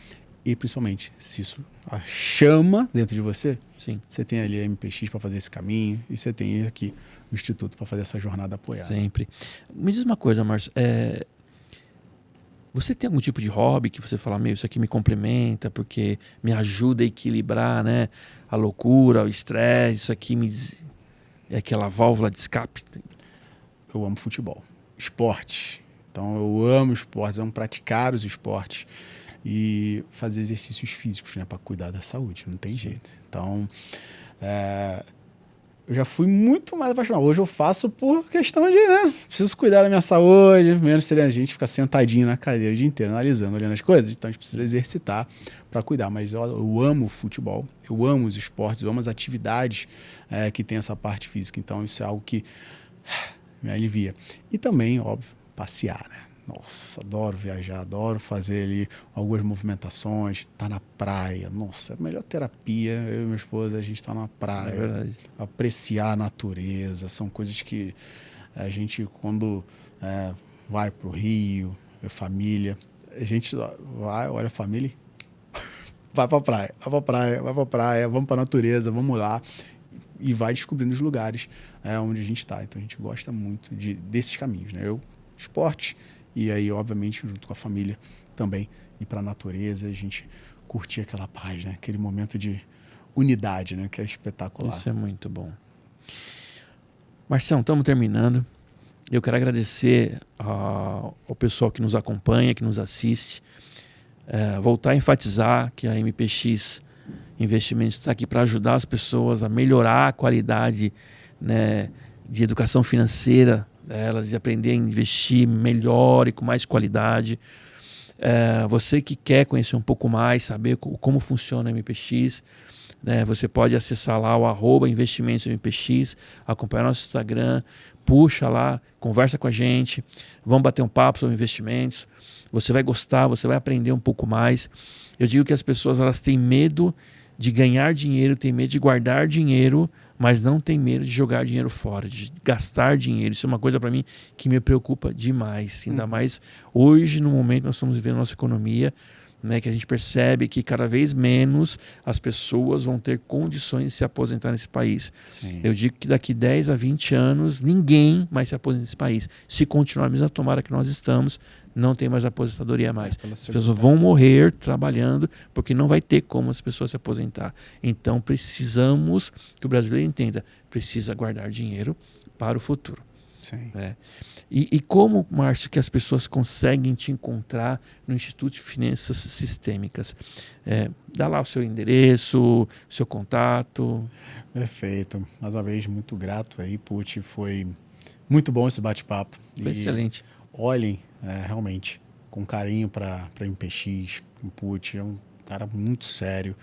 [SPEAKER 2] e principalmente, se isso chama dentro de você,
[SPEAKER 1] sim,
[SPEAKER 2] você tem ali a MPX para fazer esse caminho e você tem aqui o Instituto para fazer essa jornada apoiada.
[SPEAKER 1] Sempre. Me diz uma coisa, Márcio, você tem algum tipo de hobby que você fala, isso aqui me complementa porque me ajuda a equilibrar, né, a loucura, o estresse, isso aqui é aquela válvula de escape?
[SPEAKER 2] Eu amo futebol, esporte. Então eu amo esportes, eu amo praticar os esportes e fazer exercícios físicos, né, para cuidar da saúde, não tem jeito. Então, eu já fui muito mais apaixonado. Hoje eu faço por questão de, né, preciso cuidar da minha saúde, menos ter a gente ficar sentadinho na cadeira o dia inteiro, analisando, olhando as coisas. Então a gente precisa exercitar para cuidar. Mas eu amo o futebol, eu amo os esportes, eu amo as atividades que tem essa parte física. Então isso é algo que me alivia. E também, óbvio, passear, né? Nossa, adoro viajar, adoro fazer ali algumas movimentações, tá na praia. Nossa, a melhor terapia, eu e minha esposa, a gente tá na praia.
[SPEAKER 1] É verdade.
[SPEAKER 2] Apreciar a natureza, são coisas que a gente, quando vai pro Rio, a família, a gente vai, olha a família, vai pra praia, vamos pra natureza, vamos lá. E vai descobrindo os lugares onde a gente está. Então a gente gosta muito desses caminhos, né? Eu, esporte, e aí, obviamente, junto com a família também, ir para a natureza, a gente curtir aquela paz, né? Aquele momento de unidade, né? Que é espetacular.
[SPEAKER 1] Isso é muito bom. Marcião, estamos terminando. Eu quero agradecer ao pessoal que nos acompanha, que nos assiste. Voltar a enfatizar que a MPX Investimentos está aqui para ajudar as pessoas a melhorar a qualidade, né, de educação financeira delas, de aprender a investir melhor e com mais qualidade. Você que quer conhecer um pouco mais, saber como funciona a MPX, né, você pode acessar lá o @investimentosmpx, acompanhar nosso Instagram, puxa lá, conversa com a gente, vamos bater um papo sobre investimentos. Você vai gostar, você vai aprender um pouco mais. Eu digo que as pessoas elas têm medo de ganhar dinheiro, têm medo de guardar dinheiro, mas não tem medo de jogar dinheiro fora, de gastar dinheiro. Isso é uma coisa para mim que me preocupa demais. Ainda mais hoje, no momento que nós estamos vivendo a nossa economia, né, que a gente percebe que cada vez menos as pessoas vão ter condições de se aposentar nesse país.
[SPEAKER 2] Sim.
[SPEAKER 1] Eu digo que daqui 10 a 20 anos ninguém mais se aposenta nesse país. Se continuar a mesma tomada que nós estamos, não tem mais aposentadoria mais. As pessoas vão morrer trabalhando porque não vai ter como as pessoas se aposentar. Então precisamos que o brasileiro entenda, precisa guardar dinheiro para o futuro.
[SPEAKER 2] Sim.
[SPEAKER 1] E como, Márcio, que as pessoas conseguem te encontrar no Instituto de Finanças Sistêmicas? Dá lá o seu endereço, o seu contato.
[SPEAKER 2] Perfeito. Mais uma vez, muito grato aí, Pucci. Foi muito bom esse bate-papo.
[SPEAKER 1] Foi excelente.
[SPEAKER 2] Olhem, realmente, com carinho para MPX, o Pucci. É um cara muito sério.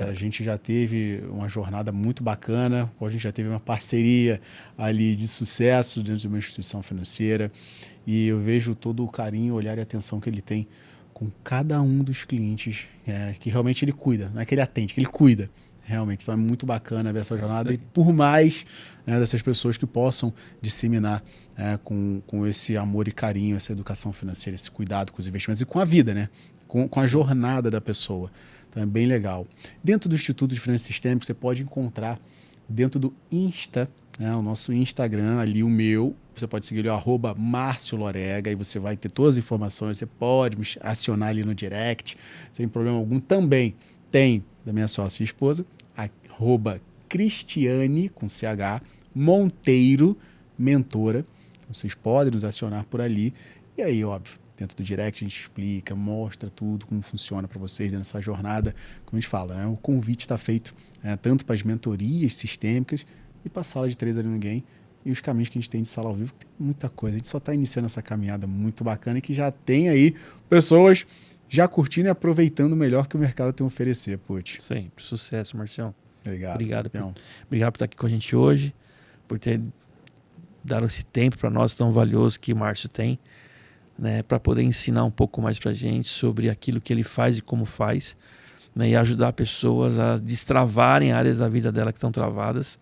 [SPEAKER 2] A gente já teve uma jornada muito bacana, a gente já teve uma parceria ali de sucesso dentro de uma instituição financeira e eu vejo todo o carinho, olhar e atenção que ele tem com cada um dos clientes, que realmente ele cuida, não é que ele atende, que ele cuida. Realmente, então é muito bacana ver essa jornada e por mais dessas pessoas que possam disseminar com esse amor e carinho, essa educação financeira, esse cuidado com os investimentos e com a vida, né? Com a jornada da pessoa. Então é bem legal. Dentro do Instituto de Finanças Sistêmicas, você pode encontrar dentro do Insta né? O nosso Instagram ali, o meu, você pode seguir ali, @Márcio Lorega, e você vai ter todas as informações, você pode me acionar ali no direct, sem problema algum. Também tem da minha sócia e esposa, @Cristiane, com CH, Monteiro, mentora. Vocês podem nos acionar por ali. E aí, óbvio, dentro do direct a gente explica, mostra tudo, como funciona para vocês nessa jornada. Como a gente fala, né? O convite está feito tanto para as mentorias sistêmicas e para a sala de 3 ali no Game e os caminhos que a gente tem de sala ao vivo, que tem muita coisa. A gente só está iniciando essa caminhada muito bacana e que já tem aí pessoas já curtindo e aproveitando o melhor que o mercado tem a oferecer, Pucci.
[SPEAKER 1] Sempre. Sucesso, Marcião.
[SPEAKER 2] Obrigado.
[SPEAKER 1] Obrigado por estar aqui com a gente hoje, por ter dado esse tempo para nós tão valioso que o Márcio tem, né, para poder ensinar um pouco mais para a gente sobre aquilo que ele faz e como faz, né, e ajudar pessoas a destravarem áreas da vida dela que estão travadas,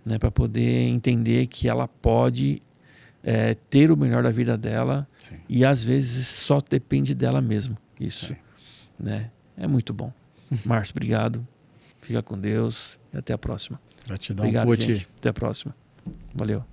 [SPEAKER 1] né, para poder entender que ela pode ter o melhor da vida dela.
[SPEAKER 2] Sim.
[SPEAKER 1] E às vezes só depende dela mesmo. Isso, né, é muito bom. Márcio, obrigado. Fica com Deus e até a próxima.
[SPEAKER 2] Gratidão,
[SPEAKER 1] Obrigado,
[SPEAKER 2] Pucci.
[SPEAKER 1] gente. Até a próxima. Valeu.